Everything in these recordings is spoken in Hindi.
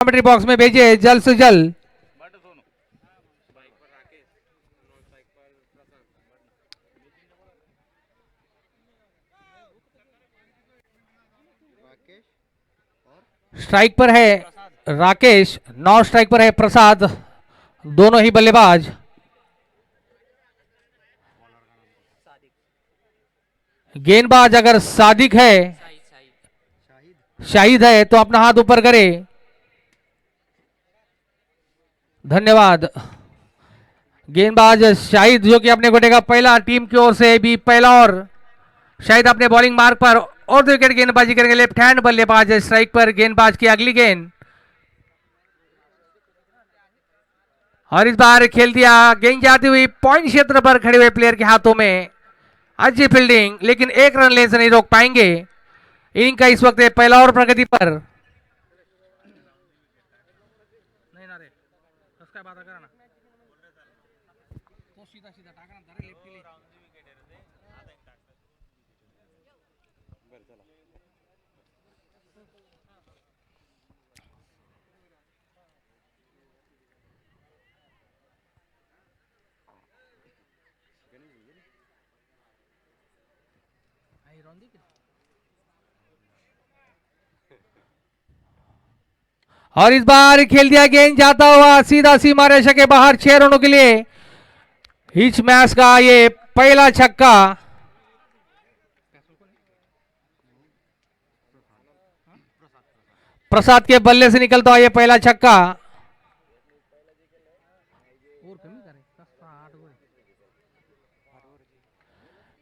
कमेंट्री बॉक्स में भेजिए जल्द से जल्द। स्ट्राइक पर है राकेश, नॉन स्ट्राइक पर है प्रसाद, दोनों ही बल्लेबाज। गेंदबाज अगर सादिक है, शाहिद है तो अपना हाथ ऊपर करे। धन्यवाद। गेंदबाज शाहिद जो कि अपने गोटे का पहला टीम की ओर से भी पहला, और शाहिद अपने बॉलिंग मार्क पर और 2 विकेट गेंदबाजी करेंगे। लेफ्ट हैंड बल्लेबाज स्ट्राइक पर, गेंदबाज की अगली गेंद और इस बार खेल दिया। गेंद जाती हुई पॉइंट क्षेत्र पर खड़े हुए प्लेयर के हाथों में। अच्छी फील्डिंग, लेकिन एक रन लेने से नहीं रोक पाएंगे। इनिंग का इस वक्त पहला ओवर प्रगति पर। और इस बार खेल दिया, गेंद जाता हुआ सीधा सीमा रेखा के बाहर 6 रनों के लिए। इस मैच का ये पहला छक्का। प्रसाद के बल्ले से निकलता हुआ ये पहला छक्का।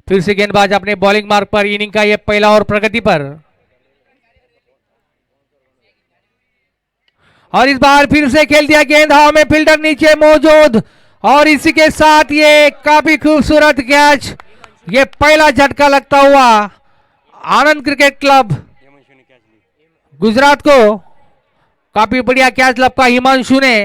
फिर से गेंदबाज अपने बॉलिंग मार्क पर। इनिंग का ये पहला ओवर प्रगति पर। और इस बार फिर से खेल दिया, गेंद हवा में, फील्डर नीचे मौजूद, और इसी के साथ ये काफी खूबसूरत कैच। ये पहला झटका लगता हुआ आनंद क्रिकेट क्लब गुजरात को। काफी बढ़िया कैच लपका हिमांशु ने।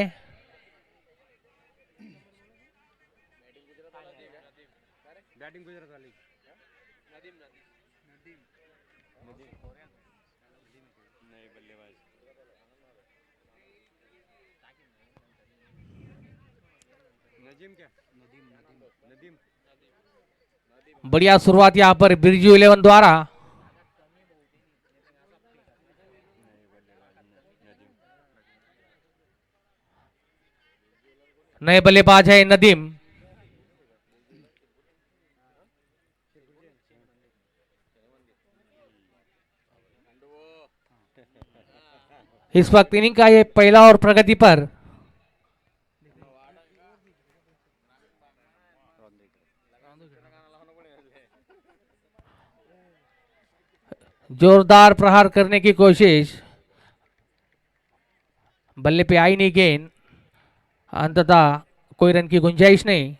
बढ़िया शुरुआत यहां पर बिरजू 11 द्वारा। नए बल्लेबाज है नदीम। इस वक्त इनिंग का ये पहला और प्रगति पर। जोरदार प्रहार करने की कोशिश, बल्ले पे आई नहीं गेंद, अंततः कोई रन की गुंजाइश नहीं।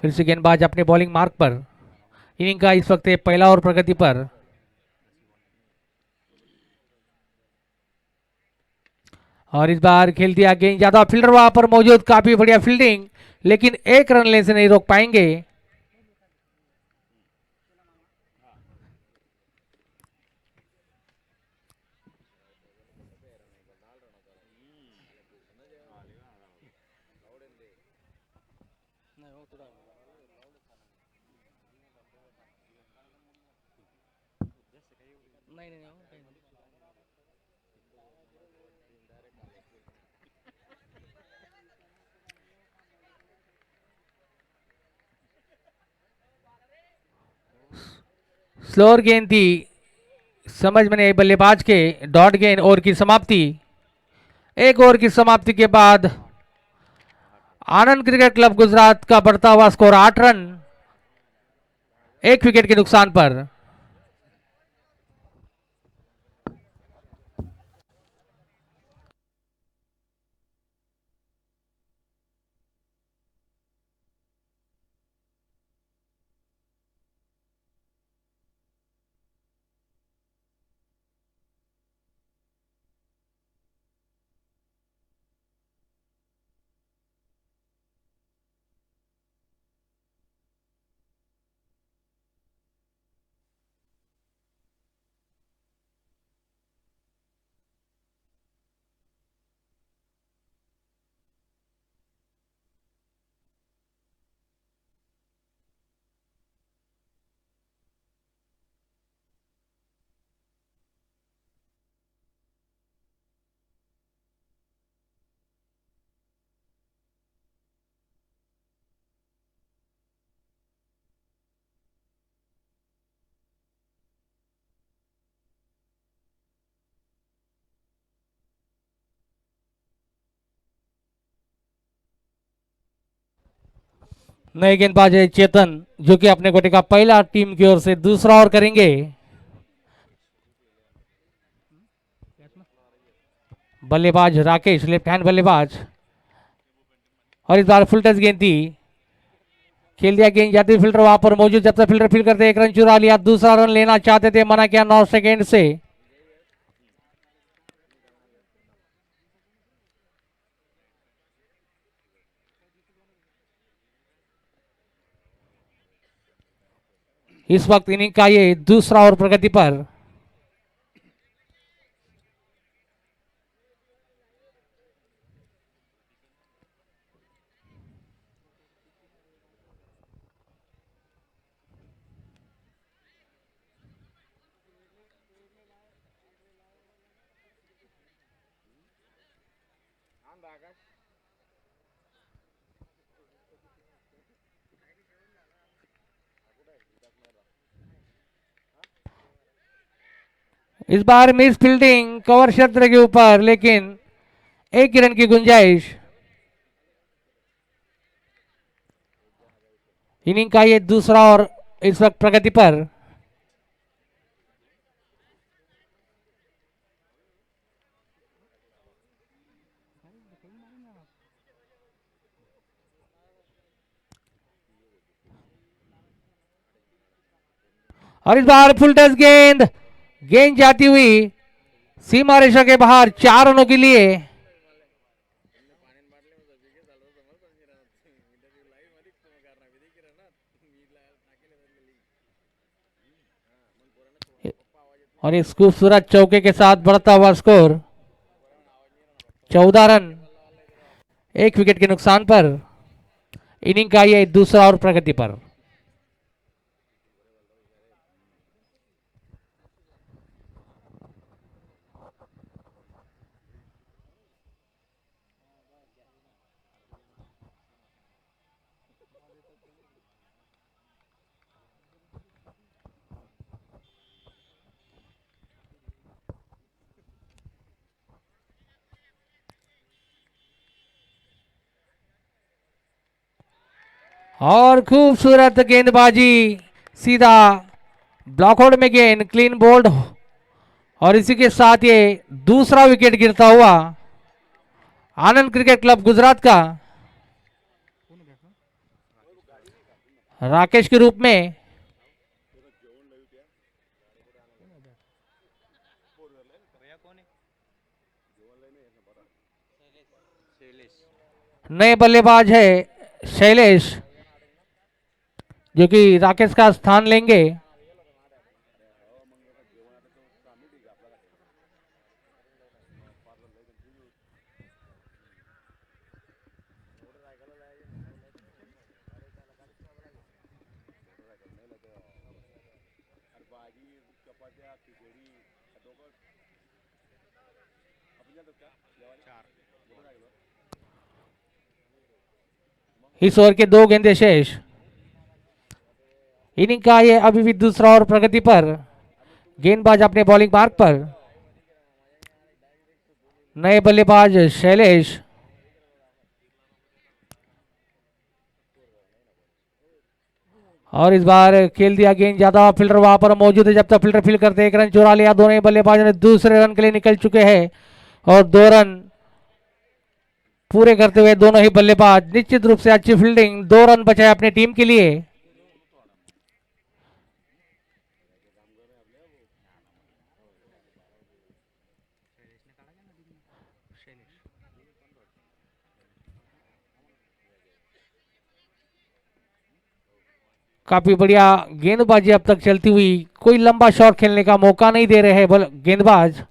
फिर से गेंदबाज अपने बॉलिंग मार्क पर। इनिंग का इस वक्त पहला और प्रगति पर। और इस बार खेल दिया, गेंद ज्यादा, फील्डर वहां पर मौजूद, काफी बढ़िया फील्डिंग, लेकिन एक रन लेने से नहीं रोक पाएंगे। स्लोअर गेंद थी, समझ में नहीं, बल्लेबाज के डॉट गेंद। ओवर की समाप्ति। एक ओवर की समाप्ति के बाद आनंद क्रिकेट क्लब गुजरात का बढ़ता हुआ स्कोर 8 रन, 1 विकेट के नुकसान पर। नए गेंदबाज है चेतन, जो कि अपने कोटे का पहला टीम की ओर से दूसरा ओवर करेंगे। बल्लेबाज राकेश, लेफ्ट हैंड बल्लेबाज, और इस बार फुल टच गेंद थी, खेल दिया गेंद जाती फील्डर वहां पर मौजूद, जब तक फील्डर फील्ड करते एक रन चुरा लिया, दूसरा रन लेना चाहते थे, मना किया 9 सेकेंड से। इस वक्त इनिंग का ये दूसरा ओवर प्रगति पर। इस बार मिस फील्डिंग कवर क्षेत्र के ऊपर, लेकिन एक ही रन की गुंजाइश। इनिंग का ये दूसरा और इस वक्त प्रगति पर। और इस बार फुल टच गेंद, गेंद जाती हुई सीमा रेखा के बाहर 4 रनों के लिए। और इस खूबसूरत चौके के साथ बढ़ता हुआ स्कोर 14 रन, एक विकेट के नुकसान पर। इनिंग का ये दूसरा और प्रगति पर। और खूबसूरत गेंदबाजी, सीधा ब्लॉक आउट में गेंद, क्लीन बोल्ड, और इसी के साथ ये दूसरा विकेट गिरता हुआ आनंद क्रिकेट क्लब गुजरात का राकेश के रूप में। नए बल्लेबाज है शैलेश, जो कि राकेश का स्थान लेंगे। इस ओवर के 2 गेंदे शेष। इनिंग का ये अभी भी दूसरा और प्रगति पर। गेंदबाज अपने बॉलिंग मार्ग पर। नए बल्लेबाज शैलेश, और इस बार खेल दिया गेंद ज्यादा, फील्डर वहां पर मौजूद है, जब तक फील्डर फील्ड करते एक रन चुरा लिया, दोनों ही बल्लेबाजों ने दूसरे रन के लिए निकल चुके हैं, और 2 रन पूरे करते हुए दोनों ही बल्लेबाज निश्चित रूप से अच्छी फील्डिंग, 2 रन बचाए अपनी टीम के लिए। काफी बढ़िया गेंदबाजी अब तक चलती हुई, कोई लंबा शॉट खेलने का मौका नहीं दे रहे हैं गेंदबाज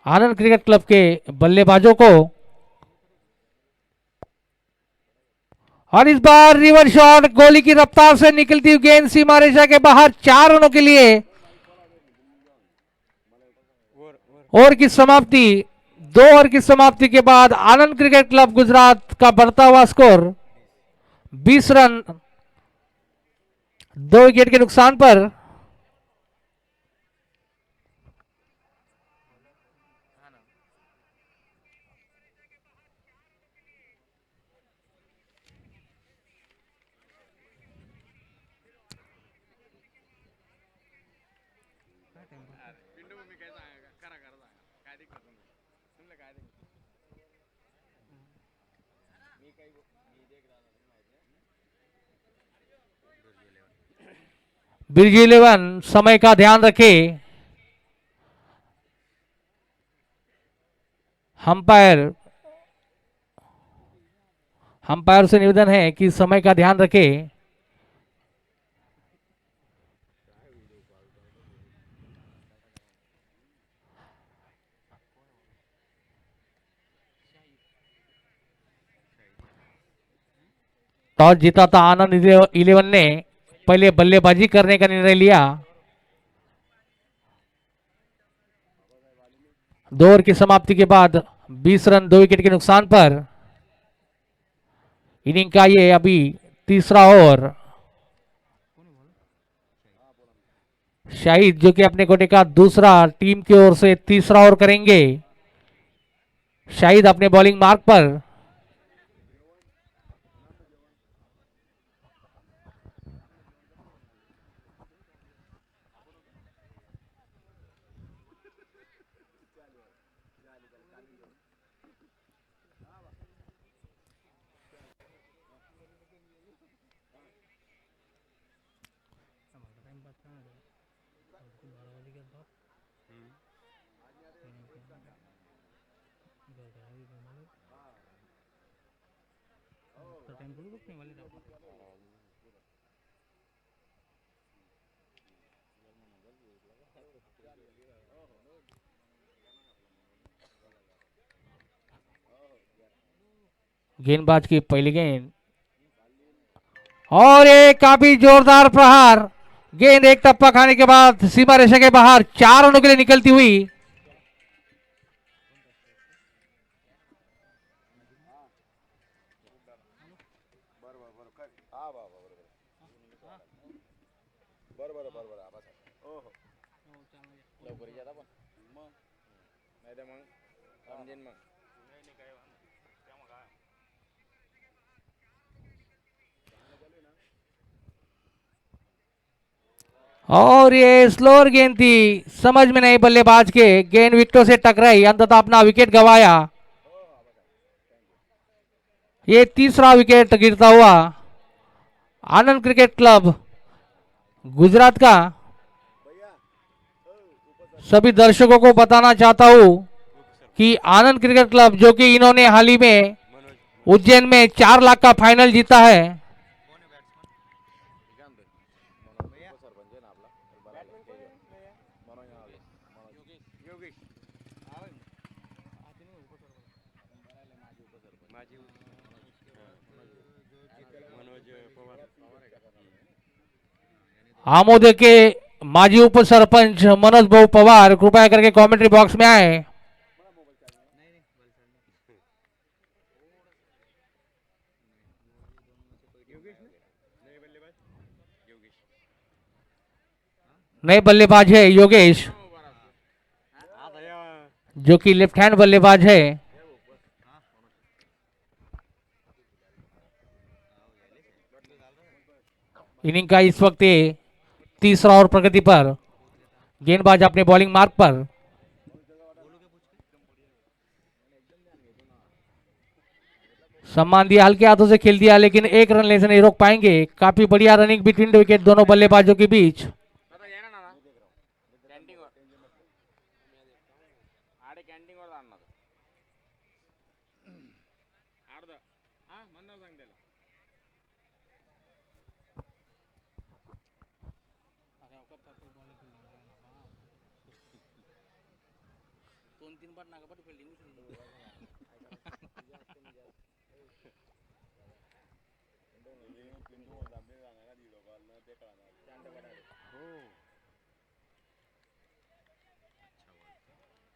आनंद क्रिकेट क्लब के बल्लेबाजों को। और इस बार रिवर्स शॉट, गोली की रफ्तार से निकलती हुई गेंद सीमा रेखा के बाहर, 4 रनों के लिए। ओवर की समाप्ति, 2 ओवर की समाप्ति के बाद आनंद क्रिकेट क्लब गुजरात का बढ़ता हुआ स्कोर 20 रन, 2 विकेट के नुकसान पर। बिरजी 11 समय का ध्यान रखे। अंपायर अंपायर से निवेदन है कि समय का ध्यान रखे। टॉस जीता था आनंद 11 ने पहले बल्लेबाजी करने का निर्णय लिया। 2 ओवर की समाप्ति के बाद 20 रन 2 विकेट के नुकसान पर इनिंग का ये अभी तीसरा ओवर। शाहिद जो कि अपने कोटे का दूसरा टीम की ओर से तीसरा ओवर करेंगे। शाहिद अपने बॉलिंग मार्क पर। गेंदबाज की पहली गेंद और एक काफी जोरदार प्रहार। गेंद एक टप्पा खाने के बाद सीमा रेखा के बाहर 4 रनों के लिए निकलती हुई। और ये स्लोअर गेंद थी, समझ में नहीं बल्लेबाज के। गेंद विकेटों से टकराई, अंततः अपना विकेट गंवाया। ये तीसरा विकेट गिरता हुआ आनंद क्रिकेट क्लब गुजरात का। सभी दर्शकों को बताना चाहता हूं कि आनंद क्रिकेट क्लब जो कि इन्होंने हाल ही में उज्जैन में 4 लाख का फाइनल जीता है। आमोदे के माजी उप सरपंच मनोज भाऊ पवार कृपया करके कमेंट्री बॉक्स में आए। नए बल्लेबाज है योगेश जो कि लेफ्ट हैंड बल्लेबाज है। इनिंग का इस वक्त तीसरा ओवर प्रगति पर। गेंदबाज अपने बॉलिंग मार्क पर। सम्मान दिया, हल्के हाथों से खेल दिया, लेकिन एक रन लेने से नहीं रोक पाएंगे। काफी बढ़िया रनिंग बिटवीन द विकेट दोनों बल्लेबाजों के बीच।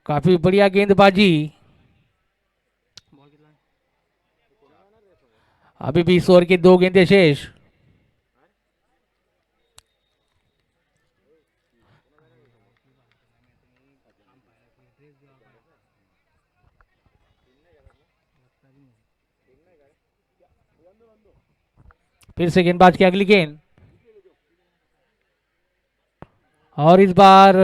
काफी बढ़िया गेंदबाजी। अभी भी इस ओवर की 2 गेंदें शेष। फिर से गेंदबाज की अगली गेंद और इस बार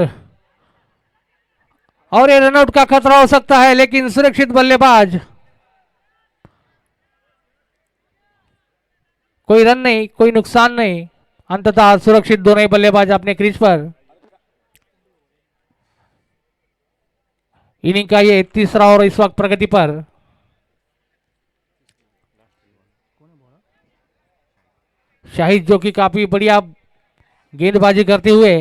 और ये रनआउट का खतरा हो सकता है, लेकिन सुरक्षित बल्लेबाज, कोई रन नहीं, कोई नुकसान नहीं, अंततः सुरक्षित दोनों ही बल्लेबाज अपने क्रीज पर। इनिंग का ये तीसरा ओवर इस वक्त प्रगति पर। शाहिद जो कि काफी बढ़िया गेंदबाजी करते हुए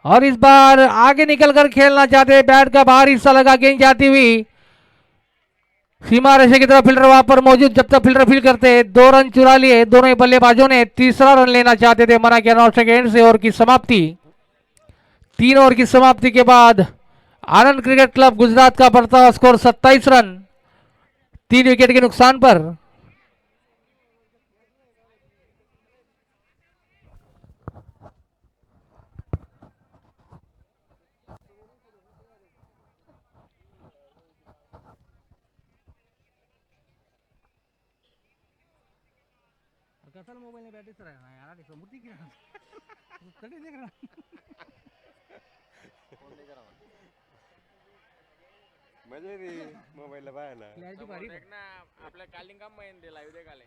और इस बार आगे निकलकर खेलना चाहते, बैट का बाहर हिस्सा लगा, गेंद जाती हुई सीमा रेखा की तरफ, फील्डर वहां पर मौजूद, जब तक फील्डर फील्ड करते, 2 रन चुरा लिए दोनों ही बल्लेबाजों ने। तीसरा रन लेना चाहते थे, मना किया 9 सेकेंड से। ओवर की समाप्ति, 3 ओवर की समाप्ति के बाद आनंद क्रिकेट क्लब गुजरात का बढ़ता हुआ स्कोर 27 रन 3 विकेट के नुकसान पर। मोबाइल में बैटरी से रहना यार, देखो मुट्ठी की तड़ी देख रहा मजे री मोबाईल पाहायला क्लॅरिटी भारी पण. ना आपल्या कालिंग काम माहिती लाईव्ह दे काले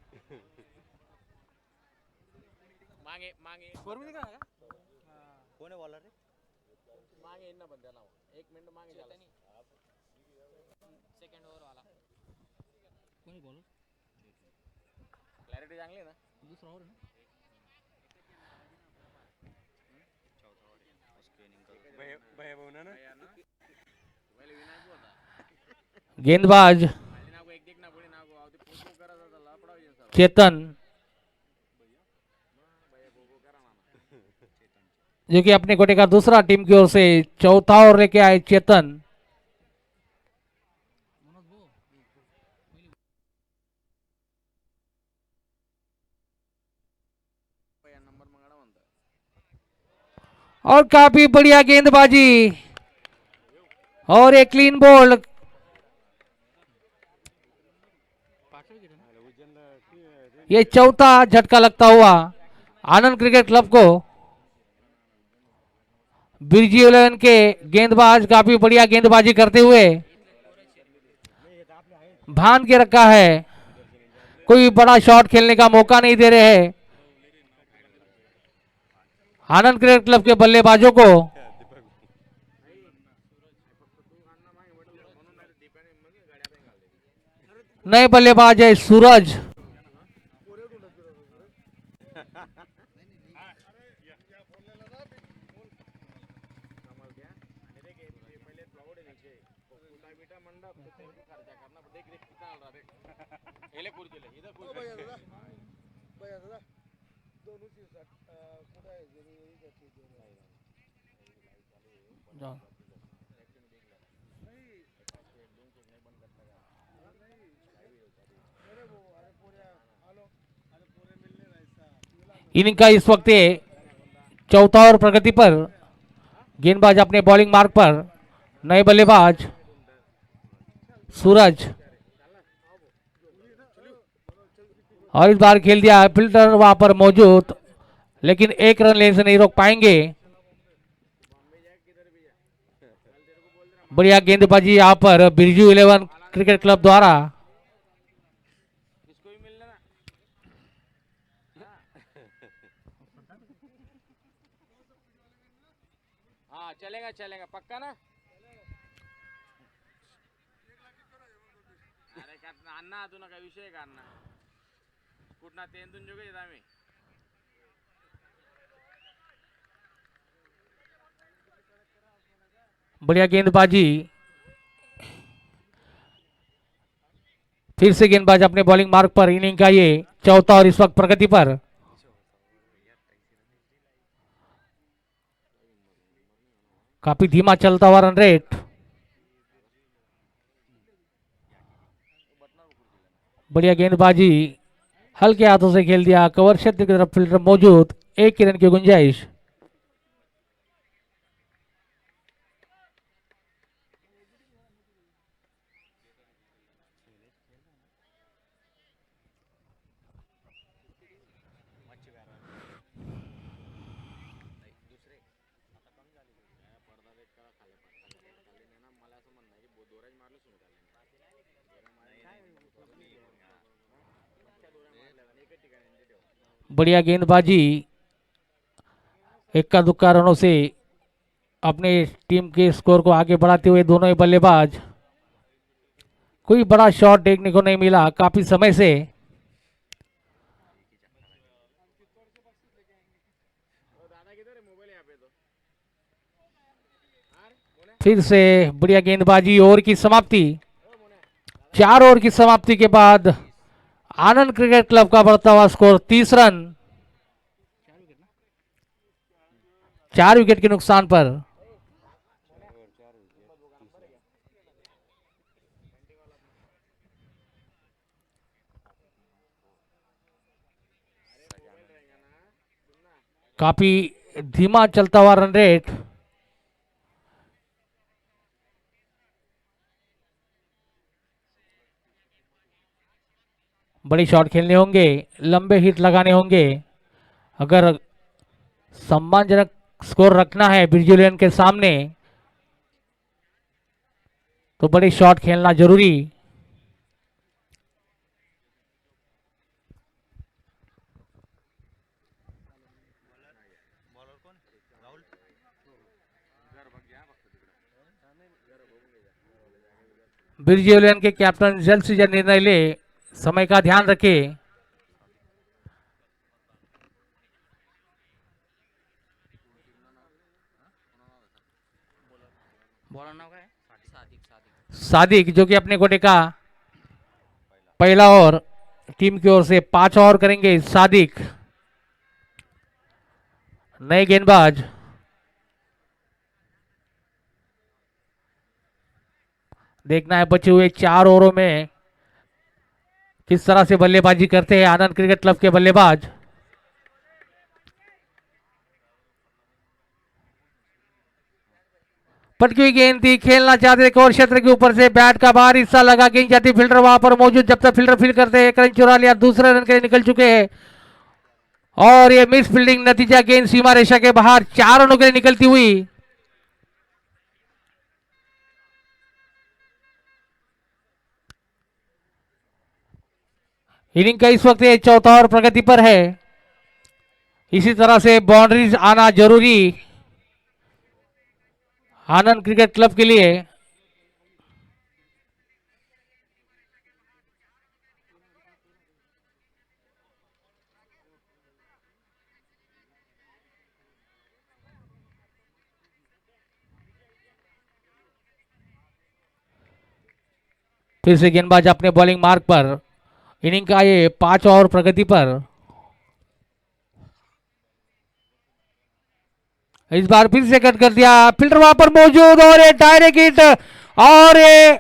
मागे मागे स्कोर भी दिख रहा है कोण आहे बॉलर रे मागे इन ना बंद ना 1 मिनिट मागे झाला सेकंड ओव्हर वाला कोणी बॉलर क्लॅरिटी चांगली आहे ना दूसरा ओवर है ना भैया भाऊ ना पहिले विनायक होता गेंदबाज आणि नागो एक देख ना पुढे नागो आवते पोको करत होता लपडाव येऊन सर चेतन, भैया पोको करा ना जो कि अपने कोटे का दूसरा टीम की ओर से चौथा ओवर लेके आए चेतन। भैया नंबर मंगाडा म्हणता और काफी बढ़िया गेंदबाजी और एक क्लीन बॉल। ये चौथा झटका लगता हुआ आनंद क्रिकेट क्लब को। बिरजी 11 के गेंदबाज काफी बढ़िया गेंदबाजी करते हुए भान के रखा है, कोई बड़ा शॉट खेलने का मौका नहीं दे रहे हैं आनंद क्रिकेट क्लब के बल्लेबाजों को। नए बल्लेबाज है सूरज, पहिले खुर्चीले इधर खुर्ची इनिंग का इस वक्त चौथा ओवर प्रगति पर। गेंदबाज अपने बॉलिंग मार्क पर, नए बल्लेबाज सूरज, और इस बार खेल दिया फील्डर वहां पर मौजूद, लेकिन 1 रन लेने से नहीं रोक पाएंगे। बढ़िया गेंदबाजी यहां पर बिरजू 11 क्रिकेट क्लब द्वारा। इसको भी मिलना ना हाँ चलेगा चलेगा पक्का ना अरे करना अण्णा तू नका विषय का अण्णा कुठना तेंदून जोगे येत आम्ही बढ़िया गेंदबाजी, फिर से गेंदबाज अपने बॉलिंग मार्क पर। इनिंग का ये चौथा और इस वक्त प्रगति पर। काफी धीमा चलता हुआ रन रेट। बढ़िया गेंदबाजी, हल्के हाथों से खेल दिया, कवर क्षेत्र की तरफ फील्डर मौजूद, 1 रन की गुंजाइश। बढ़िया गेंदबाजी, इक्का दुक्का रनों से अपने टीम के स्कोर को आगे बढ़ाते हुए दोनों ही बल्लेबाज। कोई बड़ा शॉट देखने को नहीं मिला काफी समय से। फिर से बढ़िया गेंदबाजी, ओवर की समाप्ति। 4 ओवर की समाप्ति के बाद आनंद क्रिकेट क्लब का बढ़ता हुआ स्कोर 30 रन, 4 विकेट के नुकसान पर। काफी धीमा चलता हुआ रन रेट। बड़ी शॉट खेलने होंगे, लंबे हिट लगाने होंगे। अगर सम्मानजनक स्कोर रखना है ब्रिजोलियन के सामने तो बड़ी शॉट खेलना जरूरी। ब्रिजोलियन के कैप्टन जल्द से जल्द निर्णय ले, समय का ध्यान रखे। सादिक जो कि अपने कोटे का पहला ओवर, टीम की ओर से 5 ओवर करेंगे सादिक। नए गेंदबाज, देखना है बचे हुए 4 ओवरों में किस तरह से बल्लेबाजी करते हैं आनंद क्रिकेट क्लब के बल्लेबाज। पटकी हुई गेंद थी, खेलना चाहते थे और क्षेत्र के ऊपर से बैट का बाहर हिस्सा लगा, गेंद जाती, फील्डर वहां पर मौजूद। जब तक फील्डर फील्ड करते हैं, एक रन चुरा लिया, दूसरे रन के लिए निकल चुके हैं और ये मिस फील्डिंग, नतीजा गेंद सीमा रेखा के बाहर, 4 रनों के लिए निकलती हुई। इनिंग का इस वक्त ये चौथा ओवर प्रगति पर है। इसी तरह से बाउंड्रीज आना जरूरी आनंद क्रिकेट क्लब के लिए। फिर से गेंदबाज अपने बॉलिंग मार्क पर। इनिंग का ये 5 ओवर प्रगति पर। इस बार फिर से कट कर दिया, फील्डर वहां पर मौजूद और ये डायरेक्ट हिट और ये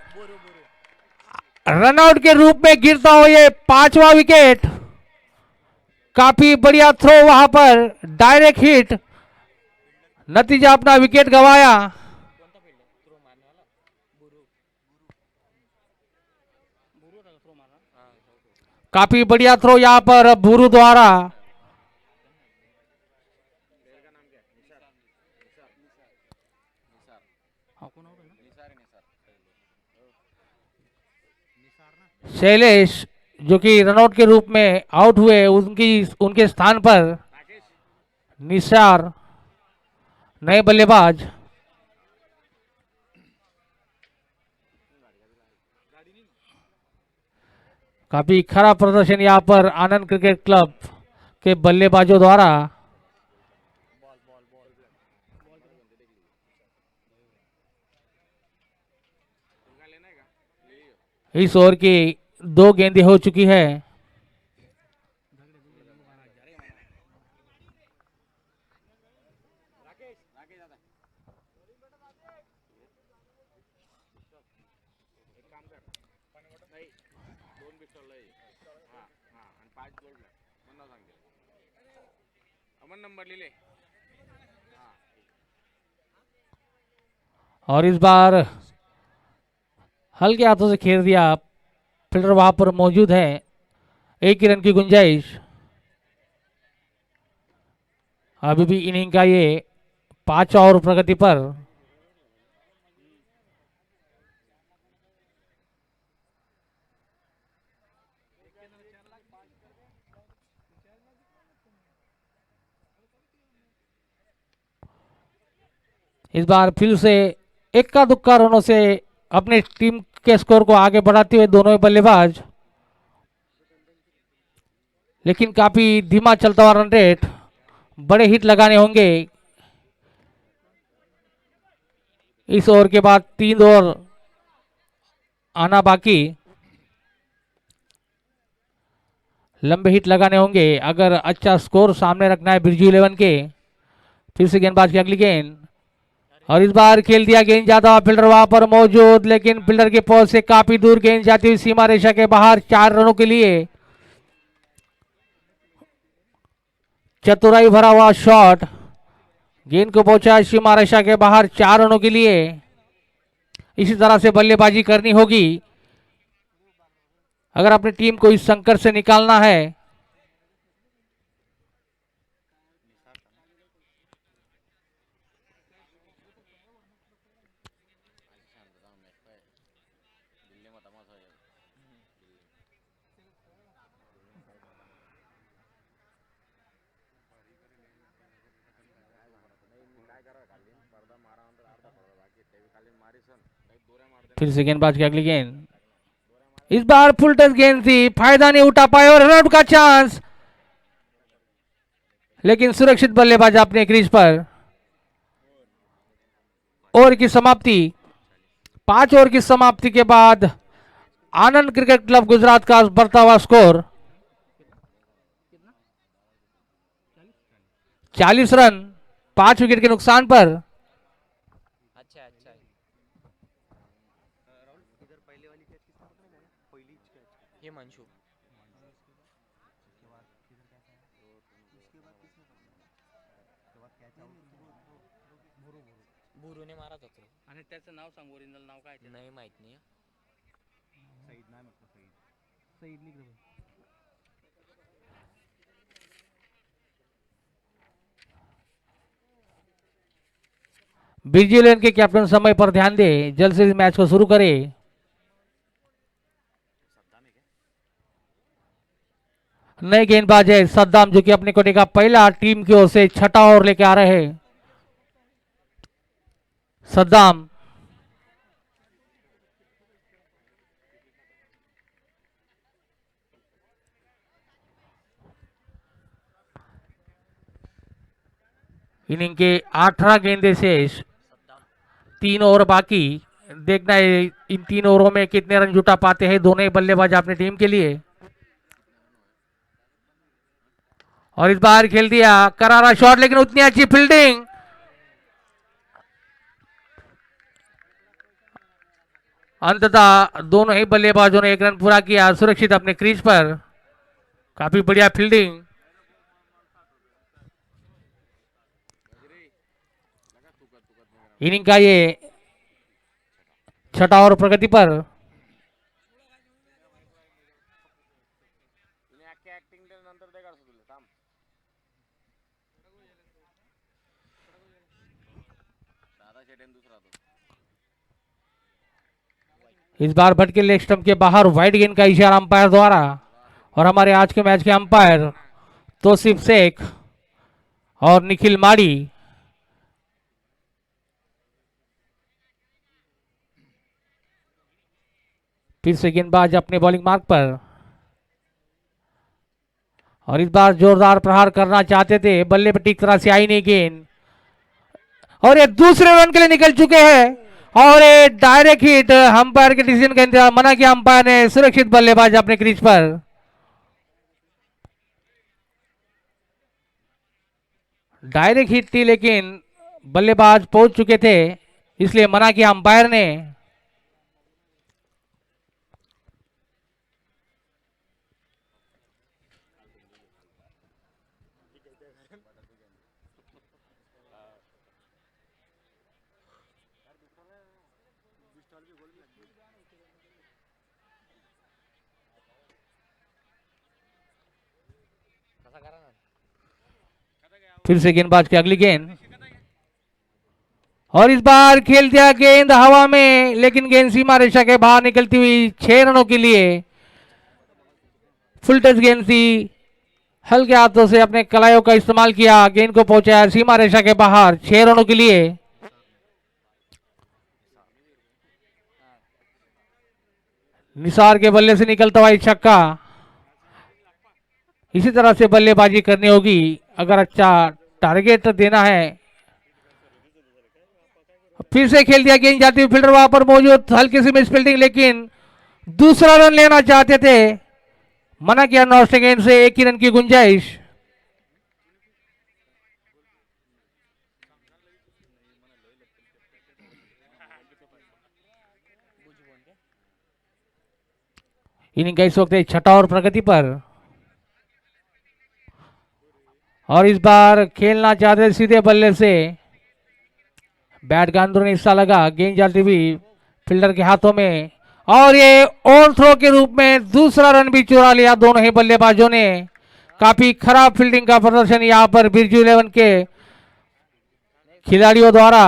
रनआउट के रूप में गिरता हो ये 5वां विकेट। काफी बढ़िया थ्रो वहां पर, डायरेक्ट हिट, नतीजा अपना विकेट गंवाया। काफी बढ़िया थ्रो यहां पर बुरू द्वारा। शैलेश जो कि रनआउट के रूप में आउट हुए, उनके स्थान पर निसार नए बल्लेबाज। काफी खराब प्रदर्शन यहां पर आनंद क्रिकेट क्लब के बल्लेबाजों द्वारा। इस ओवर की 2 गेंदें हो चुकी है। और इस बार हल्के हाथों से खेल दिया, फील्डर वहां पर मौजूद है, 1 ही रन की गुंजाइश। अभी भी इनिंग का ये 5 ओवर प्रगति पर। इस बार फिर से इक्का दुक्का रनों से अपनी टीम के स्कोर को आगे बढ़ाते हुए दोनों ही बल्लेबाज, लेकिन काफी धीमा चलता हुआ रन रेट, बड़े हिट लगाने होंगे। इस ओवर के बाद 3 ओवर आना बाकी, लंबे हिट लगाने होंगे अगर अच्छा स्कोर सामने रखना है बिरजू 11 के। फिर से गेंदबाज की अगली गेंद, और इस बार खेल दिया गेंद ज्यादा, फील्डर वहां पर मौजूद, लेकिन फील्डर के पहुंच से काफी दूर गेंद जाती हुई सीमा रेखा के बाहर 4 रनों के लिए। चतुराई भरा हुआ शॉट, गेंद को पहुंचा सीमा रेखा के बाहर 4 रनों के लिए। इसी तरह से बल्लेबाजी करनी होगी अगर अपनी टीम को इस संकट से निकालना है। फिर से गेंदबाज की अगली गेंद, इस बार फुल टच गेंद थी, फायदा नहीं उठा पाए और रन का चांस, लेकिन सुरक्षित बल्लेबाज अपने क्रीज पर। ओवर की समाप्ति, 5 ओवर की समाप्ति के बाद आनंद क्रिकेट क्लब गुजरात का बढ़ता हुआ स्कोर 40 रन 5 विकेट के नुकसान पर। अच्छा अच्छा हिमांशु बुरूने मारत होतो आणि त्याचं नाव सांग, ओरिजिनल नाव काय त्याचं? नाही माहित नाही बिरजू लेन के कैप्टन समय पर ध्यान दे, जल्द से इस मैच को शुरू करे। नए गेंदबाज है सद्दाम, जो कि अपने कोटे का पहला टीम की ओर से छठा ओवर लेके आ रहे हैं। सद्दाम इनिंग के 18 गेंदे शेष, 3 ओवर बाकी। देखना है इन 3 ओवरों में कितने रन जुटा पाते हैं दोनों ही बल्लेबाज अपनी टीम के लिए। और इस बार खेल दिया करारा शॉट, लेकिन उतनी अच्छी फील्डिंग, अंततः दोनों ही बल्लेबाजों ने 1 रन पूरा किया सुरक्षित अपने क्रीज पर। काफी बढ़िया फील्डिंग। इनिंग का ये छठा ओवर प्रगति पर। ऍक्टिंग नंतर ते काढतो तुला, थांब. दादा शेटेन दुसरा तो. इस बार भटके लेग स्टंप के बाहर वाइड गेंद का इशारा अंपायर द्वारा, और हमारे आज के मैच के अंपायर तोसिफ शेख और निखिल माड़ी। फिर से गेंदबाज अपने बॉलिंग मार्क पर, और इस बार जोरदार प्रहार करना चाहते थे, बल्ले पर ठीक तरह से आई नहीं गेंद, और ये दूसरे रन के लिए निकल चुके हैं, और ये डायरेक्ट हिट। अंपायर के डिसीजन का इंतजार मना किया अंपायर ने, सुरक्षित बल्लेबाज अपने क्रीज पर। डायरेक्ट हिट थी, लेकिन बल्लेबाज पहुंच चुके थे, इसलिए मना किया अंपायर ने। कसा करा ना फिर से गेंदबाज की अगली गेंद, और इस बार खेल दिया गेंद हवा में, लेकिन गेंद सीमा रेखा के बाहर निकलती हुई 6 रनों के लिए। फुल टच गेंद थी, हल्के हाथों से अपने कलाइयों का इस्तेमाल किया, गेंद को पहुंचाया सीमा रेखा के बाहर 6 रनों के लिए। निसार के बल्ले से निकलता हुआ ये छक्का। इसी तरह से बल्लेबाजी करनी होगी अगर अच्छा टारगेट देना है। फिर से खेल दिया, गेंद जाती हुई फील्डर वहां पर मौजूद, हल्की सी मिस फील्डिंग, लेकिन दूसरा रन लेना चाहते थे, मना किया नॉस्ट गेंद से। एक ही रन की गुंजाइश। इनिंग का इस वक्त छठा और प्रगति पर, और इस बार खेलना चाहते सीधे बल्ले से। बैट का अंदरूनी हिस्सा लगा, गेंद जाती हुई फील्डर के हाथों में, और ये ऑन थ्रो के रूप में दूसरा रन भी चुरा लिया दोनों ही बल्लेबाजों ने। काफी खराब फील्डिंग का प्रदर्शन यहां पर बिरजू 11 के खिलाड़ियों द्वारा।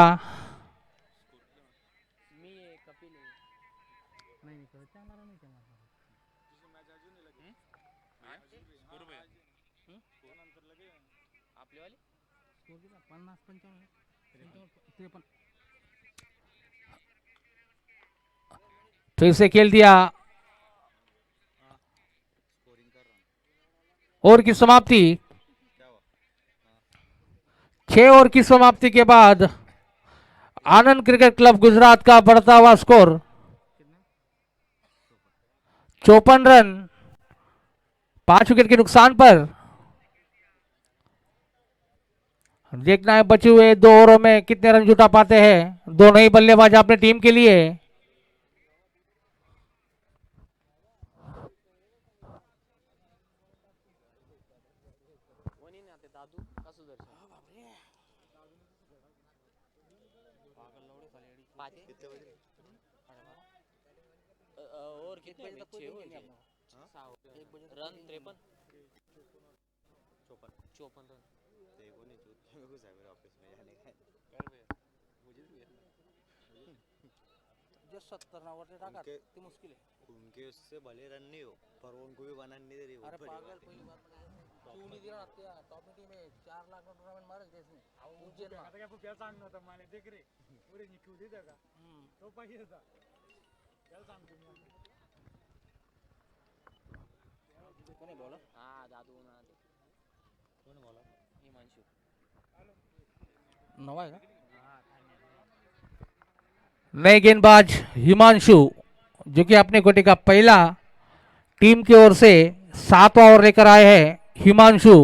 फिर से खेल दिया, ओवर की समाप्ति। 6 ओवर की समाप्ति के बाद आनंद क्रिकेट क्लब गुजरात का बढ़ता हुआ स्कोर 54 रन 5 विकेट के नुकसान पर। देखना है बचे हुए 2 ओवरों में कितने रन जुटा पाते हैं दोनों ही बल्लेबाज अपने टीम के लिए। और कितने बजे तक रन 53 54 रन। जो 70 ना ओवर टाका ती मुश्किल है उनके उससे भले रन नहीं हो पर वो उनको भी बनाने नहीं दे रही। अरे पागल पहिली बार तू नहीं दिला त्या टॉप टीम में 4 लाख का टूर्नामेंट मारे देशने उज्जैन में आता क्या क्या सांग नव्हता मला देख रे पुरे निकू दे का तो पाहिजे होता क्या सांग तुम्ही कोणी बोला हां दादू ना कोणी बोला हिमांशु नवा है का नए गेंदबाज हिमांशु, जो कि अपने कोटे का पहला टीम की ओर से 7वां ओवर लेकर आए हैं हिमांशु।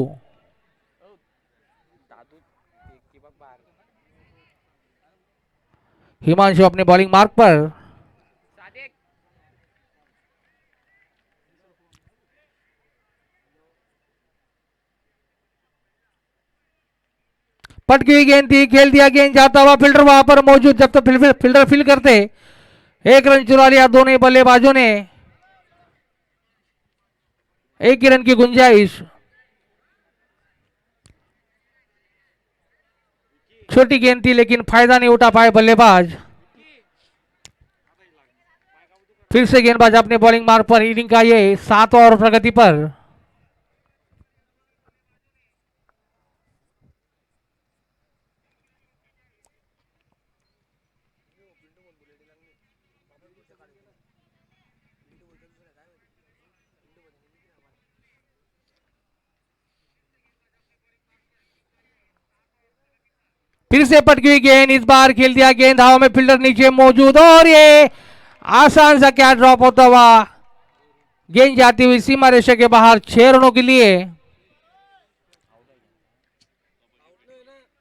दादू एक की बार हिमांशु अपने बॉलिंग मार्क पर, सादिक पटकी हुई गेंद थी, खेल दिया, गेंद जाता हुआ फील्डर वहां पर मौजूद, जब तक फील्डर फील करते एक रन चुरा लिया दोनों ही बल्लेबाजों ने। एक ही रन की गुंजाइश। छोटी गेंद थी लेकिन फायदा नहीं उठा पाए बल्लेबाज। फिर से गेंदबाज अपने बॉलिंग मार्क पर, इनिंग का ये 7वां ओवर प्रगति पर। फिर से पटकी हुई गेंद, इस बार खेल दिया, गेंद हवा में, फील्डर नीचे मौजूद, और ये आसान सा क्या ड्रॉप होता हुआ, गेंद जाती हुई सीमा रेखा के बाहर 6 रनों के लिए।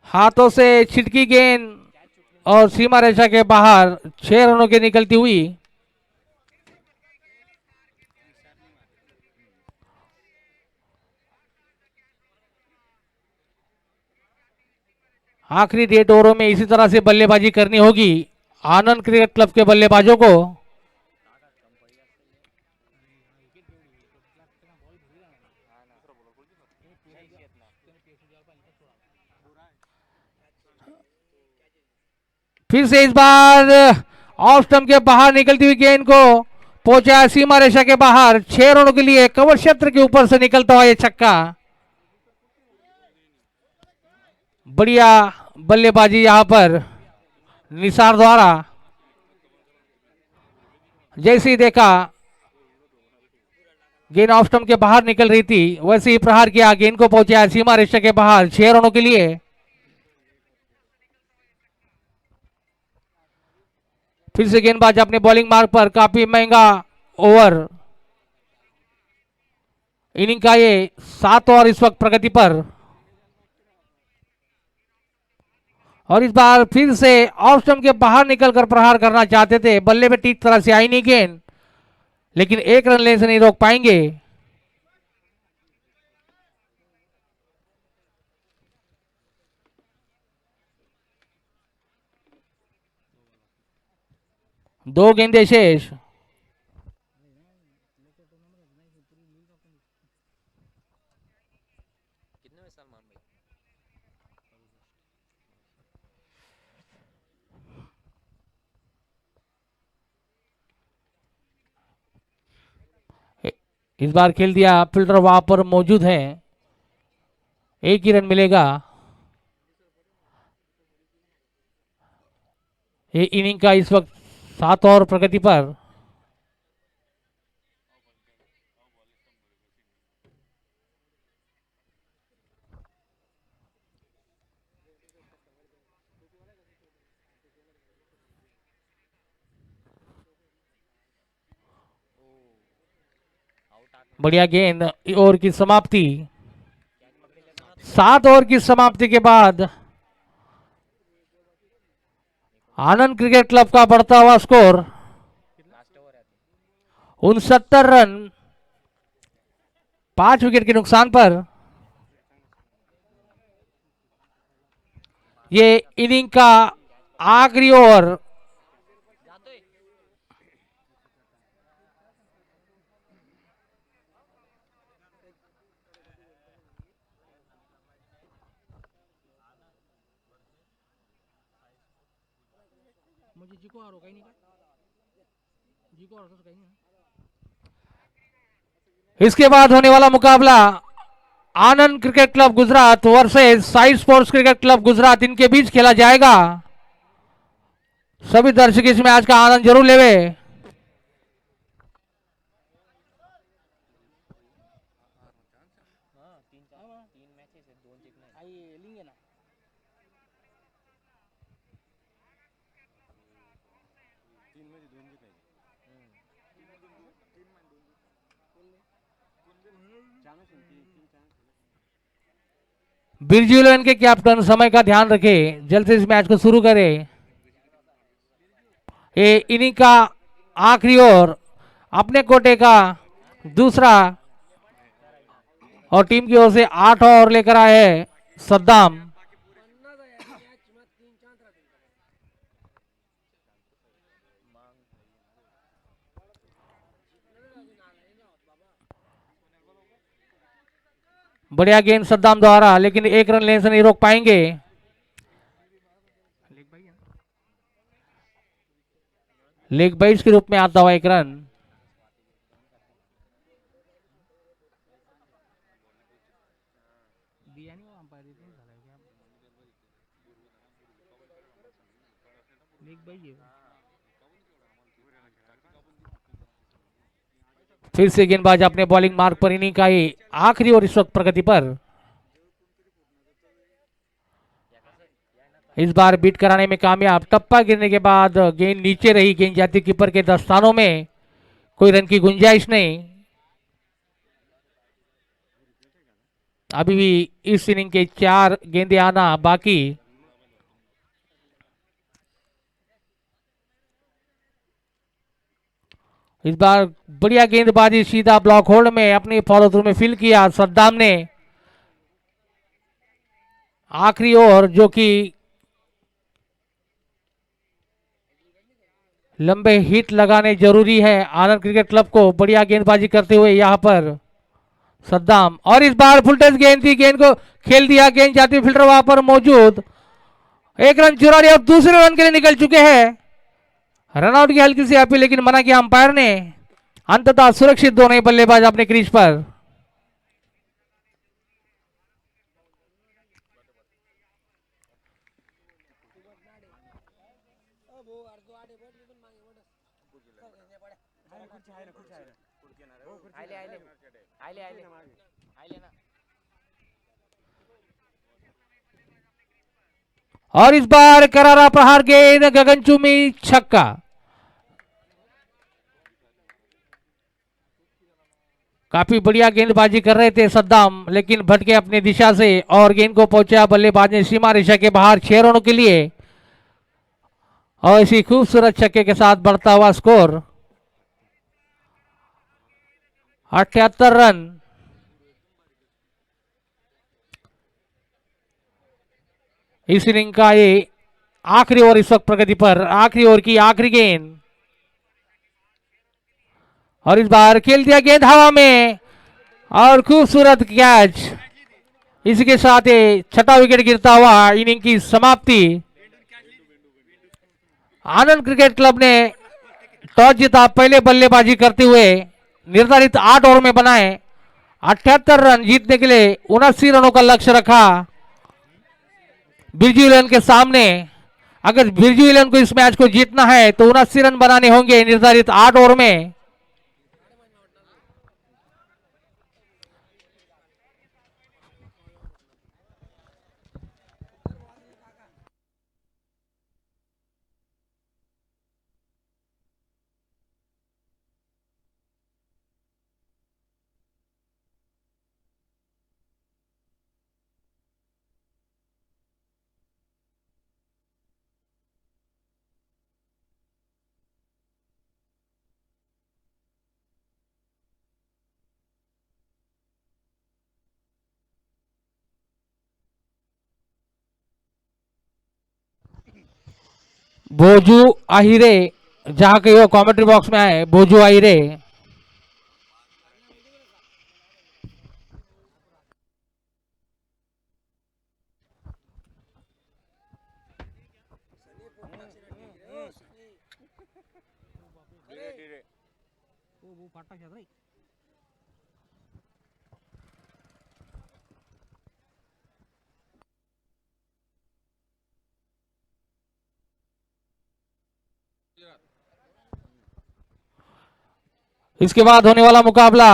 हाथों से छिटकी गेंद और सीमा रेखा के बाहर 6 रनों की निकलती हुई। आखिरी 8 ओवरों में इसी तरह से बल्लेबाजी करनी होगी आनंद क्रिकेट क्लब के बल्लेबाजों को। फिर से इस बार ऑफ स्टंप के बाहर निकलती हुई गेंद को पहुंचा सीमा रेखा के बाहर 6 रनों के लिए। कवर क्षेत्र के ऊपर से निकलता हुआ यह छक्का। बढ़िया बल्लेबाजी यहां पर निसार द्वारा। जैसे ही देखा गेंद ऑफ स्टंप के बाहर निकल रही थी, वैसे ही प्रहार किया, गेंद को पहुंचाया सीमा रेखा के बाहर 6 रनों के लिए। फिर से गेंदबाज अपने बॉलिंग मार्ग पर, काफी महंगा ओवर, इनिंग का ये 7 ओवर इस वक्त प्रगति पर। और इस बार फिर से ऑफ स्टंप के बाहर निकलकर प्रहार करना चाहते थे, बल्ले में ठीक तरह से आई नहीं गेंद, लेकिन एक रन लेने से नहीं रोक पाएंगे। दो गेंदे शेष। कितने में सलमान भाई? इस बार खेल दिया, फील्डर वहां पर मौजूद है, एक ही रन मिलेगा। ये इनिंग का इस वक्त 7 ओवर प्रगति पर। बढ़िया गेंद, ओवर की समाप्ति। 7 ओवर की समाप्ति के बाद आनंद क्रिकेट क्लब का बढ़ता हुआ स्कोर लास्ट ओवर है 69 रन, 5 विकेट के नुकसान पर। ये इनिंग का आखिरी ओवर। मुझे जी को और कहीं नहीं का जी को और तो कहीं नहीं। इसके बाद होने वाला मुकाबला Anand cricket club Gujarat versus Sai sports cricket club Gujarat, इनके बीच खेला जाएगा। सभी दर्शक इस मैच का आनंद जरूर लेवे। हाँ, तीन मैचेस है, 2 जीतने हैं। आई लेंगे ना। बिरजू इलेवन के कैप्टन समय का ध्यान रखें, जल्द से इस मैच को शुरू करें। ये इनिंग का आखिरी ओवर, अपने कोटे का दूसरा, और टीम की ओर से 8 ओवर लेकर आए हैं सद्दाम। बढ़िया गेंद सद्दाम द्वारा, लेकिन एक रन लेने से नहीं रोक पाएंगे। लेग बाइस के रूप में आता हुआ एक रन। दिया नहीं वो अंपायर देते नहीं साला क्या लेग भाई है। फिर से गेंदबाज अपने बॉलिंग मार्ग पर, इनिंग का ही आखिरी ओवर इस वक्त प्रगति पर। इस बार बीट कराने में कामयाब, टप्पा गिरने के बाद गेंद नीचे रही, गेंद जाती कीपर के दस्तानों में, कोई रन की गुंजाइश नहीं। अभी भी इस इनिंग के 4 गेंदे आना बाकी। इस बार बढ़िया गेंदबाजी, सीधा ब्लॉक होल्ड में अपनी फॉलो थ्रू में फील किया सद्दाम ने। आखिरी ओवर जो कि लंबे हिट लगाने जरूरी है आनंद क्रिकेट क्लब को, बढ़िया गेंदबाजी करते हुए यहां पर सद्दाम। और इस बार फुल टच गेंद थी, गेंद को खेल दिया, गेंद जाती फील्डर वहां पर मौजूद, एक रन चुरा लिया और दूसरे रन के लिए निकल चुके हैं। रनआउट की हल्की सी अपील, लेकिन मना किया अंपायर ने। अंततः सुरक्षित दोनों ही बल्लेबाज अपने क्रीज पर। आले आले आले आले आले ना और इस बार करारा प्रहार गेंद गगनचुंबी छक्का। काफी बढ़िया गेंदबाजी कर रहे थे सद्दाम, लेकिन भटके अपनी दिशा से और गेंद को पहुंचा बल्लेबाज ने सीमा रेखा के बाहर 6 रनों के लिए। और इसी खूबसूरत छक्के के साथ बढ़ता हुआ स्कोर 78 रन। इस इनिंग का ये आखिरी ओवर इस वक्त प्रगति पर, आखिरी ओवर की आखिरी गेंद। और इस बार खेल दिया गेंद हवा में और खूबसूरत कैच। इसके साथ ही छठा विकेट गिरता हुआ इनिंग की समाप्ति। आनंद क्रिकेट क्लब ने टॉस जीता, पहले बल्लेबाजी करते हुए निर्धारित 8 ओवर में बनाए 78 रन। जीतने के लिए 79 रनों का लक्ष्य रखा बिरजू इलेवन के सामने। अगर बिरजू इलेवन को इस मैच को जीतना है तो 79 रन बनाने होंगे निर्धारित 8 ओवर में। भोजू आहिरे, जहां कहीं वो कमेंट्री बॉक्स में आए, भोजू आहिरे। इसके बाद होने वाला मुकाबला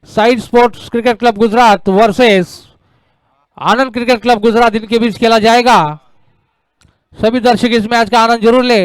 Sai sports cricket club Gujarat versus Anand cricket club Gujarat, इनके बीच खेला जाएगा। सभी दर्शक इस मैच का आनंद जरूर ले।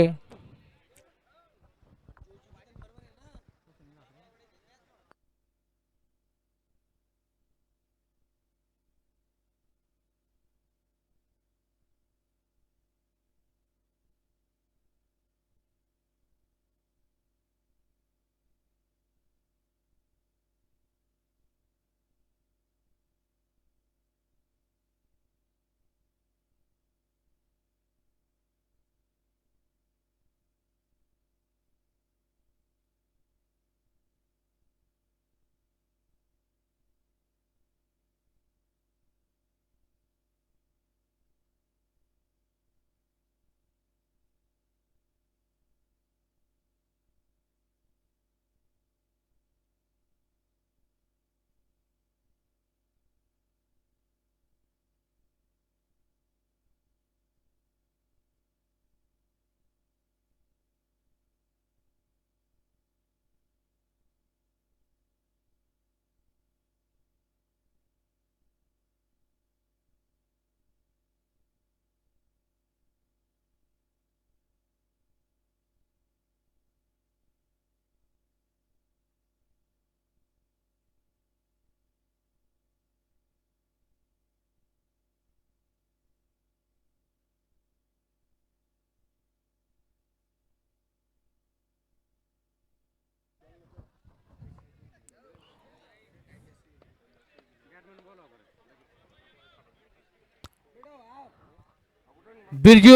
बिरजू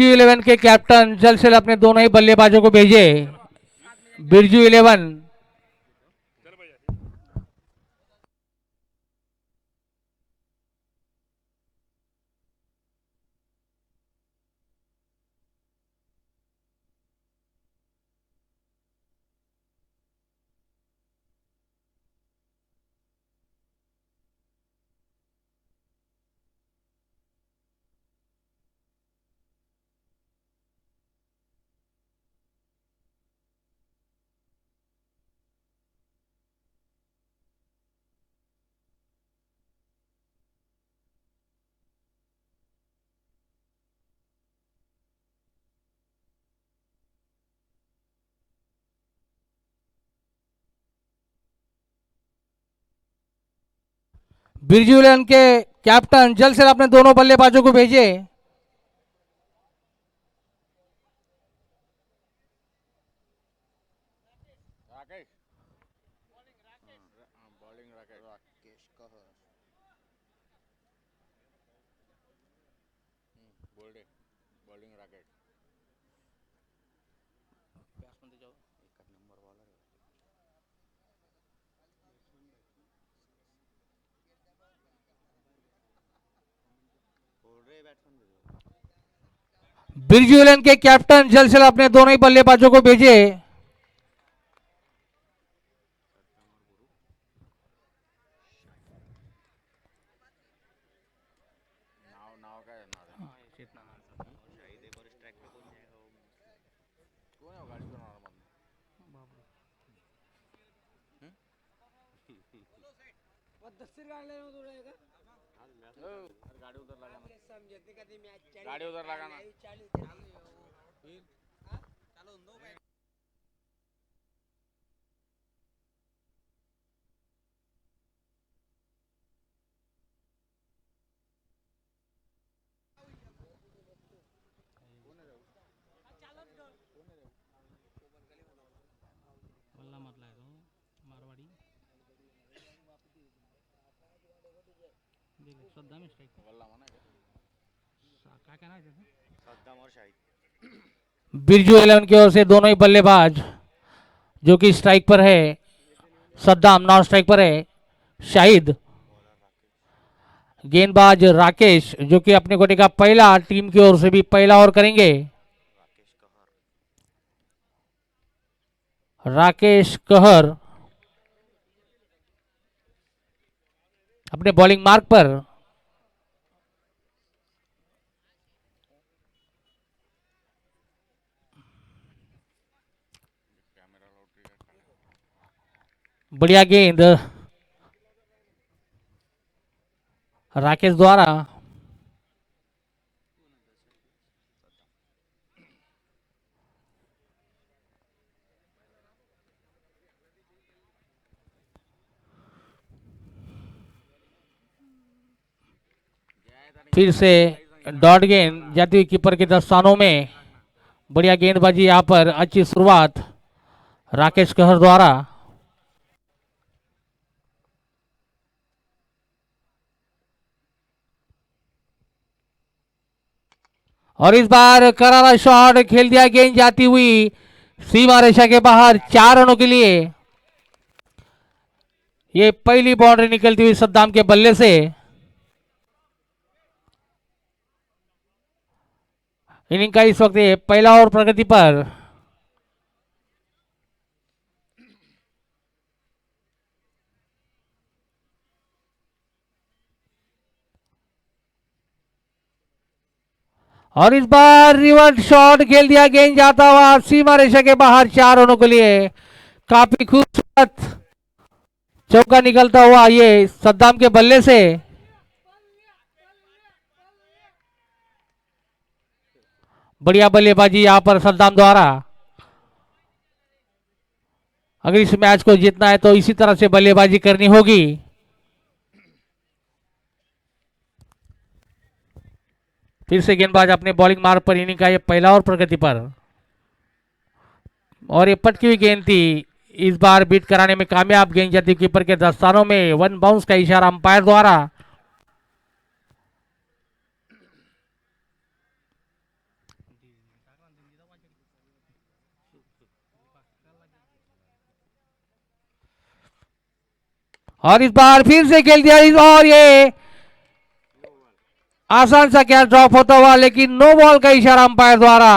इलेवन के कैप्टन जल्द से जल्द अपने दोनों ही बल्लेबाजों को भेजे। बिरजू इलेवन बिरजू इलेवन के कैप्टन जल्द से जल्द अपने दोनों बल्लेबाजों को भेजे। राकेश बॉलिंग राकेश राकेश कहर बोल दे बॉलिंग राकेश बॅट्समन त्याच्यावर एक नंबर बॉलर है बोल रहे बैट्समैन बिरजू इलेवन के कैप्टन जल्द से जल्द अपने दोनों ही बल्लेबाजों को भेजे। नाव नाव काय येणार आहे? शायद एक और स्ट्राइक पे कौन जाएगा वो कोण आहे हो गाडी बनवणार मधून अरे गाडी उधर लगा ना गाडी उधर लगा ना वल्ला मधला आहे तो मारवाडी दिले सद्दाम स्ट्राइक वल्ला म्हणा का काय काय नाही त्याचं सद्दाम और शाहिद बिरजू इलेवन की ओर से दोनों ही बल्लेबाज जो कि स्ट्राइक पर है, सद्दाम नॉन स्ट्राइक पर है शाहिद, गेंदबाज राकेश जो कि अपने कोटे का पहला, टीम की ओर से भी पहला ओवर करेंगे। राकेश कहर राकेश कहर अपने बॉलिंग मार्क पर। कॅमेरा लावतो बढ़िया गेंद राकेश द्वारा। फिर से डॉट गेंद जाती हुई कीपर के दस्तानों में। बढ़िया गेंदबाजी यहां पर, अच्छी शुरुआत राकेश कहर द्वारा। और इस बार करारा शॉट खेल दिया, गेंद जाती हुई सीमा रेखा के बाहर 4 रनों के लिए। ये पहली बाउंड्री निकलती हुई सद्दाम के बल्ले से। इनिंग का इस वक्त पहला ओवर प्रगति पर। और इस बार रिवर्स शॉट खेल दिया, गेंद जाता हुआ सीमा रेखा के बाहर 4 रनों के लिए। काफी खूबसूरत चौका निकलता हुआ ये सद्दाम के बल्ले से। बढ़िया बल्लेबाजी यहां पर सद्दाम द्वारा। अगर इस मैच को जीतना है तो इसी तरह से बल्लेबाजी करनी होगी। फिर से गेंदबाज अपने बॉलिंग मार्ग पर, इनिंग का ये पहला और प्रगति पर। और ये पटकी हुई गेंद थी, इस बार बीट कराने में कामयाब, गेंद जाती कीपर के दस्तानों में। 1 बाउंस का इशारा अंपायर द्वारा। और इस बार फिर से खेल दिया, और ये आसान सा कैच ड्रॉप होता हुआ, लेकिन नो बॉल का इशारा अंपायर द्वारा।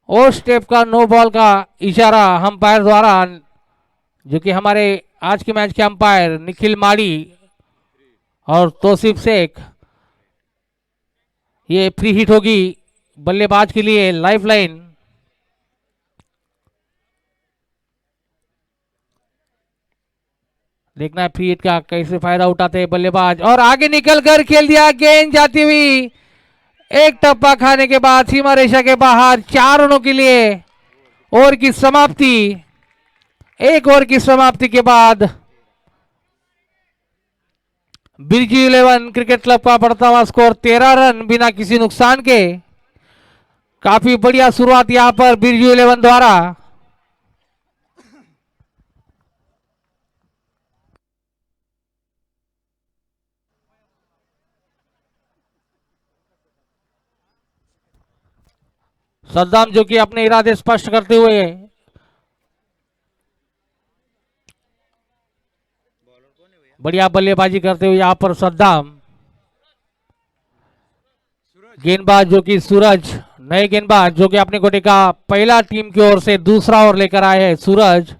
और स्टेप का नो बॉल का इशारा अंपायर द्वारा, जो कि हमारे आज के मैच के अंपायर निखिल माड़ी और तौसीफ शेख। ये फ्री हिट होगी बल्लेबाज के लिए, लाइफलाइन। देखना है फ्री हिट का कैसे फायदा उठाते हैं बल्लेबाज। और आगे निकलकर खेल दिया, गेंद जाती हुई एक टप्पा खाने के बाद सीमा रेखा के बाहर 4 रनों के लिए ओवर की समाप्ति। एक ओवर की समाप्ति के बाद बिरजू 11 क्रिकेट क्लब का बढ़ता हुआ स्कोर 13 रन बिना किसी नुकसान के। काफी बढ़िया शुरुआत यहां पर बिरजू 11 द्वारा। सद्दाम जो कि अपने इरादे स्पष्ट करते हुए बॉलर कौन है भैया? बढ़िया बल्लेबाजी करते हुए यहां पर सद्दाम। गेंदबाज जो कि सूरज, नए गेंदबाज जो कि अपने कोटे का पहला टीम की ओर से दूसरा ओवर लेकर आए हैं सूरज।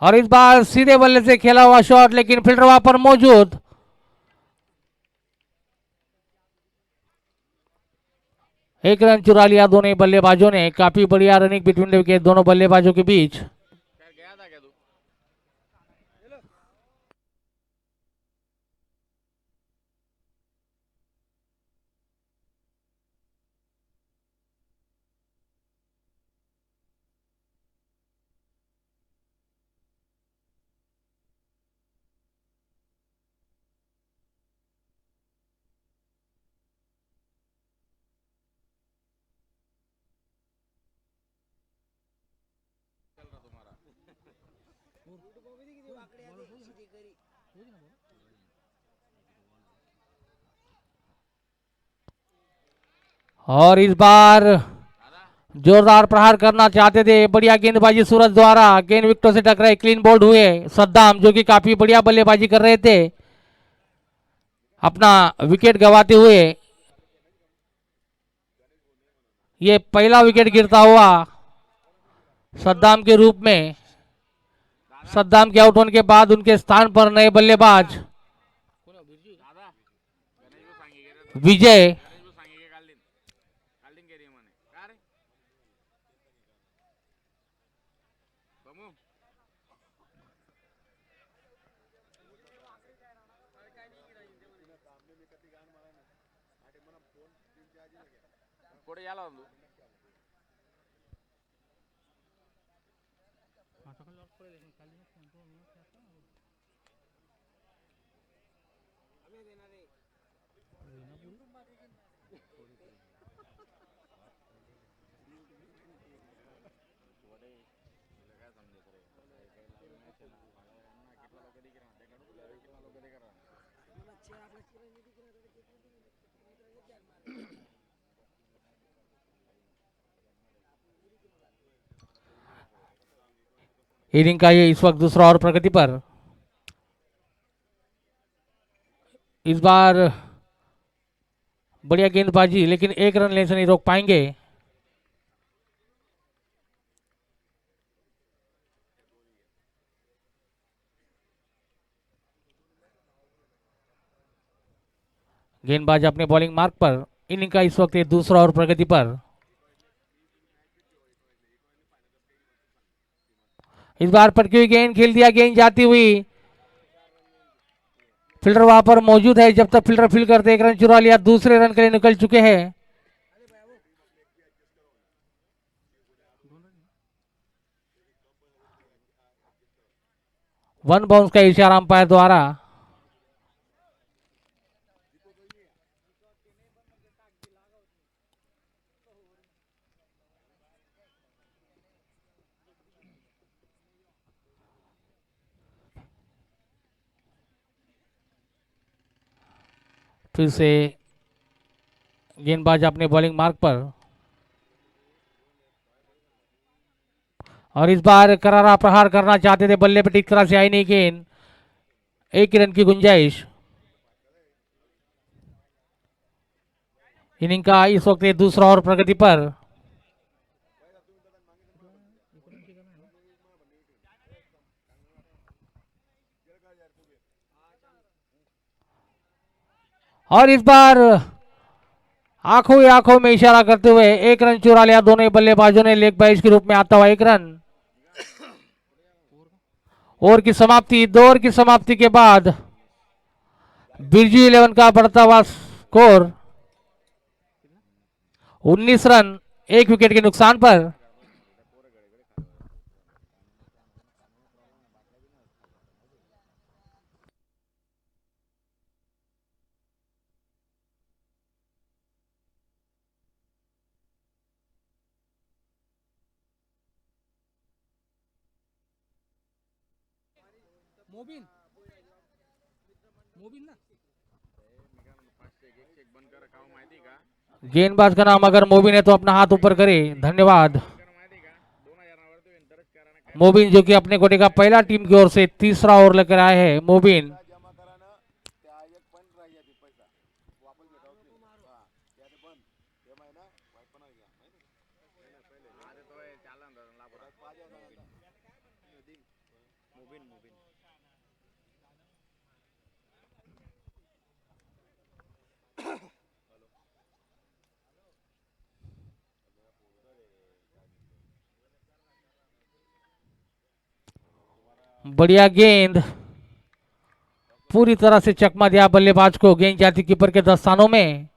और इस बार सीधे बल्ले से खेला हुआ शॉट, लेकिन फील्डर वहां पर मौजूद। एक रन चुरा लिया दोनों ही बल्लेबाजों ने। काफी बढ़िया रनिंग बिटवीन द विकेट दोनों बल्लेबाजों के बीच। क्या गया था क्या तू? चल रहा तुम्हारा। और इस बार जोरदार प्रहार करना चाहते थे। बढ़िया गेंदबाजी सूरज द्वारा। गेंद विकेटों से टकराई, क्लीन बोल्ड हुए सद्दाम जो कि काफी बढ़िया बल्लेबाजी कर रहे थे, अपना विकेट गंवाते हुए। ये पहला विकेट गिरता हुआ सद्दाम के रूप में। सद्दाम के आउट होने के बाद उनके स्थान पर नए बल्लेबाज दादा गणेश को सांगितले रे तू. विजय। गणेश को सांगितले काढलीन. काढलीन गेली म्हणे. का रे? बमू. कुठे गेला होता तू? इनिंग का ये इस वक्त दूसरा ओवर प्रगति पर। इस बार बढ़िया गेंदबाजी, लेकिन एक रन लेने से नहीं रोक पाएंगे। गेंदबाज अपने बॉलिंग मार्क पर। इनिंग का इस वक्त ये दूसरा ओवर प्रगति पर। इस बार पटकी हुई गेंद खेल दिया, गेंद जाती हुई। फील्डर वहां पर मौजूद है। जब तक फील्डर फील्ड करते, एक रन चुरा लिया, दूसरे रन के लिए निकल चुके हैं। वन बाउंस का इशारा अंपायर द्वारा। फिर से गेंदबाज अपने बॉलिंग मार्क पर। और इस बार करारा प्रहार करना चाहते थे, बल्ले पे ठीक तरह से आई नहीं गेंद, 1 रन की गुंजाइश। इनिंग का इस वक्त दूसरा ओवर प्रगति पर। और इस बार आंखों ही आंखों में इशारा करते हुए 1 रन चुरा लिया दोनों बल्लेबाजों ने, लेग बाइज के रूप में आता हुआ 1 रन। ओवर की समाप्ति, 2 ओवर की समाप्ति के बाद बिरजू 11 का बढ़ता हुआ स्कोर 19 रन 1 विकेट के नुकसान पर। मोबिन मोबिन ना बंद कर रखा हूं, माहिती का? गेंदबाज का नाम अगर मोबिन है तो अपना हाथ ऊपर करे, धन्यवाद। माहिती का 2000 वर तो इंटरेस्ट कराना मोबिन जो कि अपने कोटे का पहला टीम की ओर से तीसरा ओवर लेकर आए हैं। मोबिन बढ़िया गेंद, पूरी तरह से चकमा दिया बल्लेबाज को। गेंद जाती कीपर के दस्तानों में।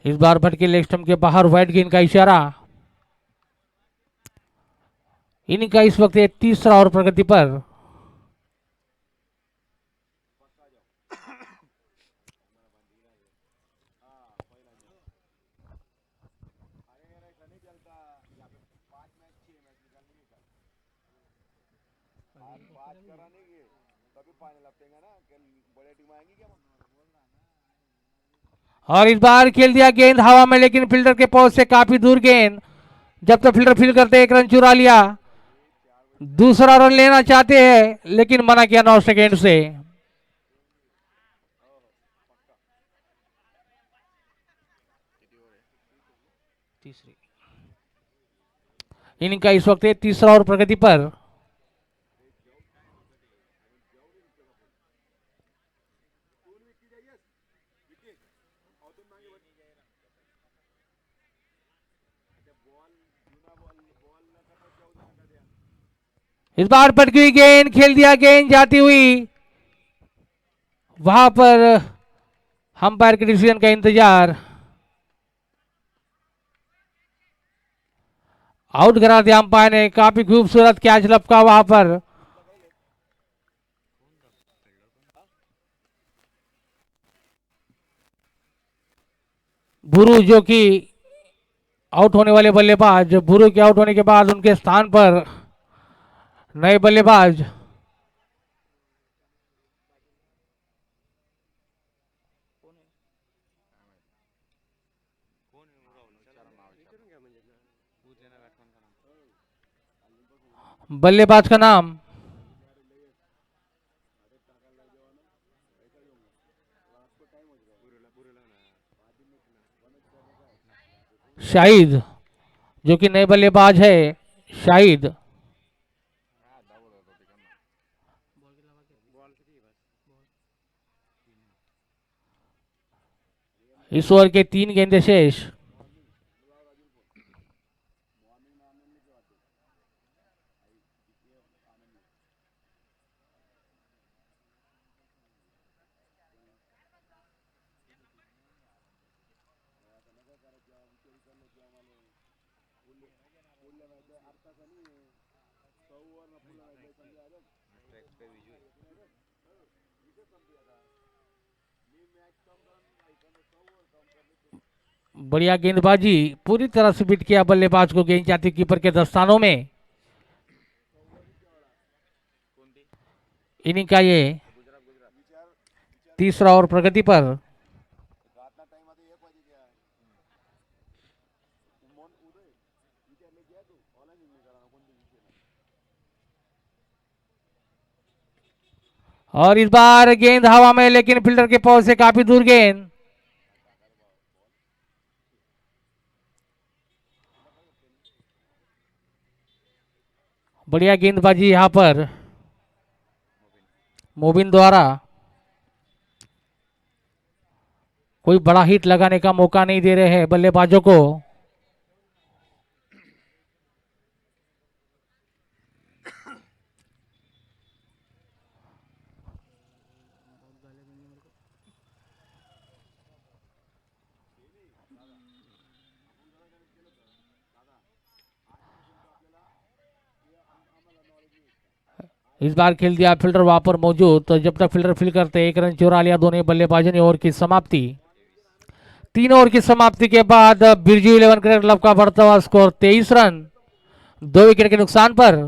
इस बार भटके लेग स्टंप के बाहर वाइड गेंद का इशारा। इनिंग का इस वक्त तीसरा ओवर प्रगति पर। और इस बार खेल दिया गेंद हवा में, लेकिन फील्डर के पहुंच से काफी दूर गेंद। जब तक फील्डर फील्ड करते 1 रन चुरा लिया। दूसरा रन लेना चाहते हैं लेकिन मना किया 9 सेकेंड से। इनिंग का इस वक्त तीसरा ओवर प्रगति पर। इस बार पटकी हुई गेंद, खेल दिया गेंद जाती हुई। वहां पर अंपायर के डिसीजन का इंतजार। आउट करा दिया अंपायर ने। काफी खूबसूरत कैच लपका वहां पर। बुरू जो कि आउट होने वाले बल्लेबाज, बुरू के आउट होने के बाद उनके स्थान पर नए बल्लेबाज। बल्लेबाज का नाम शाहिद, जो कि नए बल्लेबाज है शाहिद। इस ओवर के 3 गेंदें शेष। बढ़िया गेंदबाजी, पूरी तरह से बीट किया बल्लेबाज को गेंद जाती कीपर के दस्तानों में। इनिंग का ये तीसरा ओवर प्रगति पर। और इस बार गेंद हवा में, लेकिन फील्डर के पाव से काफी दूर गेंद। बढ़िया गेंदबाजी यहां पर मोबिन द्वारा। कोई बड़ा हिट लगाने का मौका नहीं दे रहे हैं बल्लेबाजों को। इस बार खेल दिया फील्डर वहां पर मौजूद, तो जब तक फील्डर फील करते 1 रन चुरा लिया दोनों बल्लेबाजों ने। ओवर की समाप्ति, 3 ओवर की समाप्ति के बाद बिरजू 11 क्रिकेट क्लब का बढ़ता हुआ स्कोर 23 रन 2 विकेट के नुकसान पर।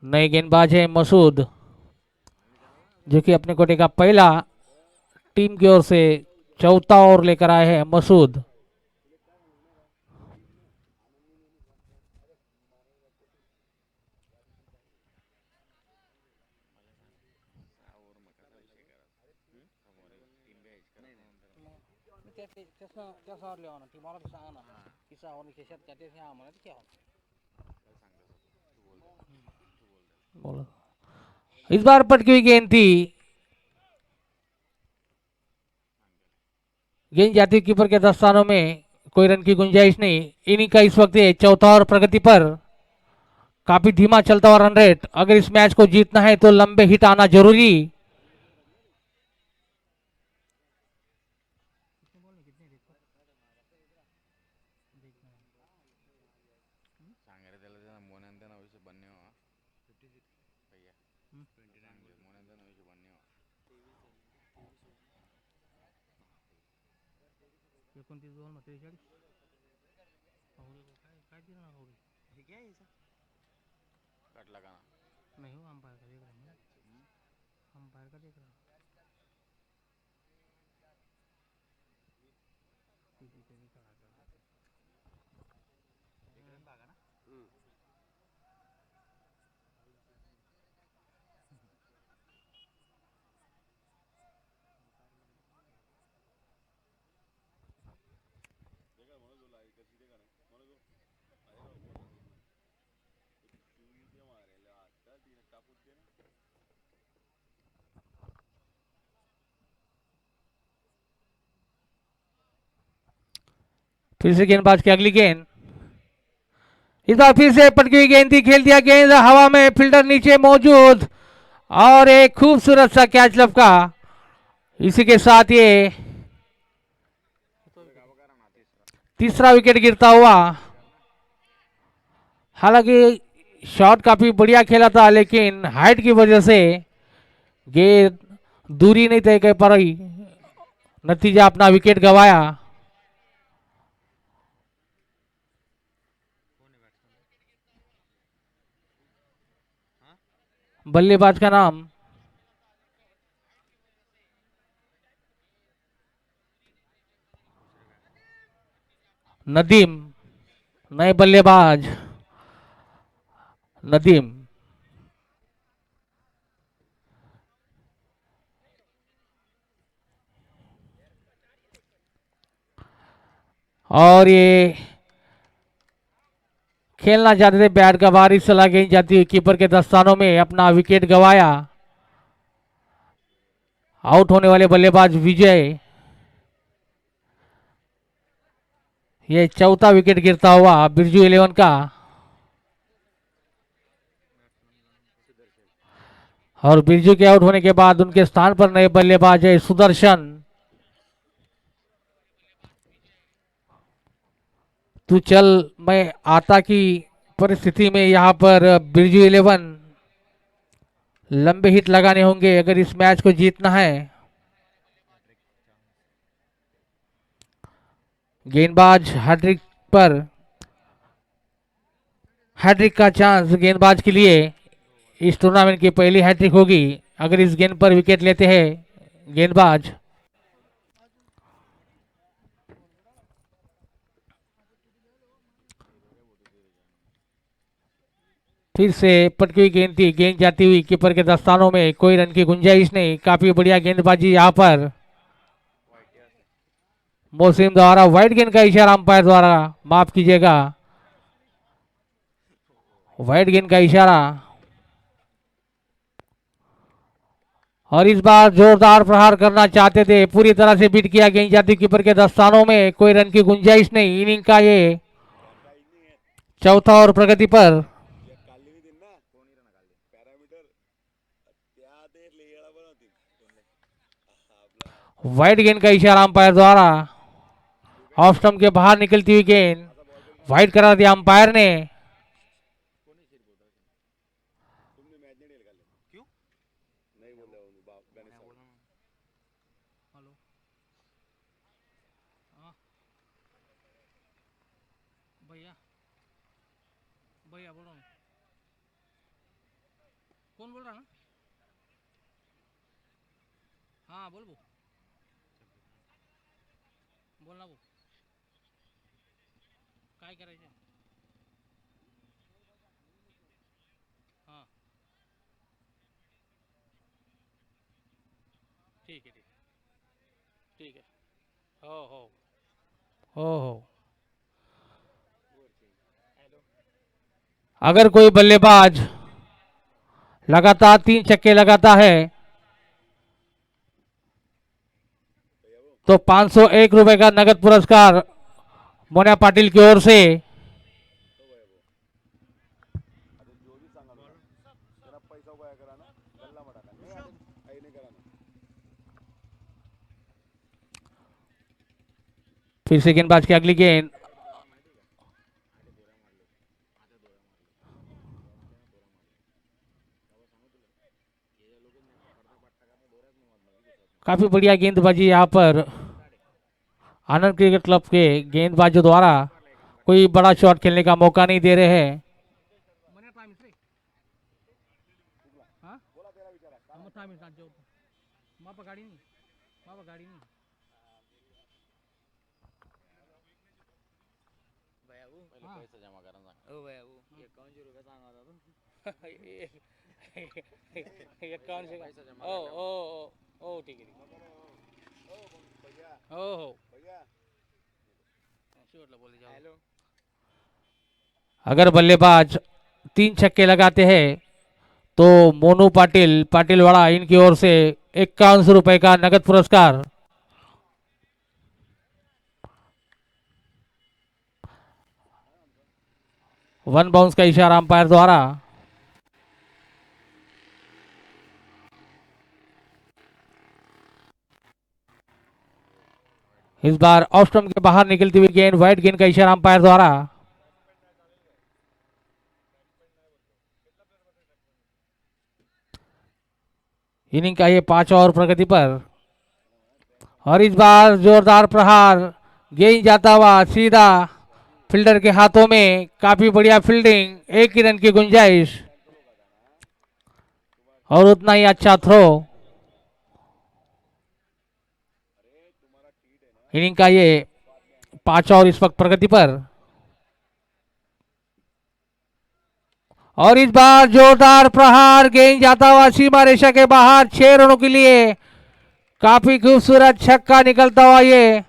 नए गेंदबाज है मसूद, जो कि अपने कोटे का पहला टीम की ओर से चौथा ओवर लेकर आए हैं मसूद। इस बार पटकी हुई गेंद थी, गेंद जाती कीपर के दस्तानों में, कोई रन की गुंजाइश नहीं। इनिंग का इस वक्त ये चौथा ओवर प्रगति पर। काफी धीमा चलता हुआ रन रेट। अगर इस मैच को जीतना है तो लंबे हिट आना जरूरी। फिर से गेंदबाज की अगली गेंद, इस बार फिर से पटकी हुई गेंद थी, खेल दिया गेंद हवा में, फील्डर नीचे मौजूद और एक खूबसूरत सा कैच लपका। इसी के साथ ये तीसरा विकेट गिरता हुआ। हालांकि शॉट काफी बढ़िया खेला था, लेकिन हाइट की वजह से गेंद दूरी नहीं तय कर पाई, नतीजा अपना विकेट गंवाया। बल्लेबाज का नाम नदीम, नए बल्लेबाज नदीम। और ये खेलना चाहते थे, बैट का बारिश चला गई जाती हुई कीपर के दस्तानों में, अपना विकेट गंवाया। आउट होने वाले बल्लेबाज विजय, ये चौथा विकेट गिरता हुआ बिरजू 11 का। और बिरजू के आउट होने के बाद उनके स्थान पर नए बल्लेबाज है सुदर्शन। तू चल मैं आता की परिस्थिति में यहां पर बिरजू 11 लंबे हिट लगाने होंगे अगर इस मैच को जीतना है। गेंदबाज हैट्रिक पर, हैट्रिक का चांस गेंदबाज के लिए। इस टूर्नामेंट की पहली हैट्रिक होगी अगर इस गेंद पर विकेट लेते हैं गेंदबाज। फिर से पटकी हुई गेंद थी, गेंद जाती हुई कीपर के दस्तानों में, कोई रन की गुंजाइश नहीं। काफी बढ़िया गेंदबाजी यहां पर मोहसिन द्वारा। वाइड गेंद का इशारा अंपायर द्वारा, माफ कीजिएगा, वाइड गेंद का इशारा। और इस बार जोरदार प्रहार करना चाहते थे, पूरी तरह से बीट किया, गेंद जाती कीपर के दस्तानों में, कोई रन की गुंजाइश नहीं। इनिंग का ये चौथा और प्रगति पर। वाइड गेंद का इशारा अंपायर द्वारा, ऑफ स्टंप के बाहर निकलती हुई गेंद, वाइड करा दिया अंपायर ने। भैया भैया बोल रहा हूँ। कौन बोल रहा ना? हाँ बोल वो, बोलना वो काय करायचं? हाँ ठीक है ठीक है हो अगर कोई बल्लेबाज लगातार 3 छक्के लगाता है तो 501 रुपए का नगद पुरस्कार मोना पाटिल की ओर से। फिर से गेंदबाज की अगली गेंद, काफी बढ़िया गेंदबाजी यहाँ पर आनंद क्रिकेट क्लब के गेंदबाजों द्वारा। कोई बड़ा शॉट खेलने का मौका नहीं दे रहे हैं। मने टाइम से हाँ हम टाइम से जाओ मापा गाड़ी नहीं भैया वो हाँ। पैसे जमा करा सांग. ओ भैया वो 51 रुपये सांगा होता तो 51 से पैसे जमा ओ करा. ओ ओ ठीक है हो हेलो अगर बल्लेबाज 3 छक्के लगाते हैं तो मोनू पाटिल पाटिलवाड़ा इनकी ओर से 51 रुपए का नगद पुरस्कार। वन बाउंस का इशारा अंपायर द्वारा। इस बार ऑफ स्टंप के बाहर निकलती हुई गेंद, वाइड गेंद का इशारा अंपायर द्वारा। इनिंग का ये 5 और प्रगति पर। और इस बार जोरदार प्रहार, गेंद जाता हुआ सीधा फील्डर के हाथों में। काफी बढ़िया फील्डिंग, 1 ही रन की गुंजाइश और उतना ही अच्छा थ्रो। इनिंग का ये 5 और इस वक्त प्रगति पर। और इस बार जोरदार प्रहार, गेंद जाता हुआ सीमा रेखा के बाहर, 6 रनों के लिए काफी खूबसूरत छक्का निकलता हुआ ये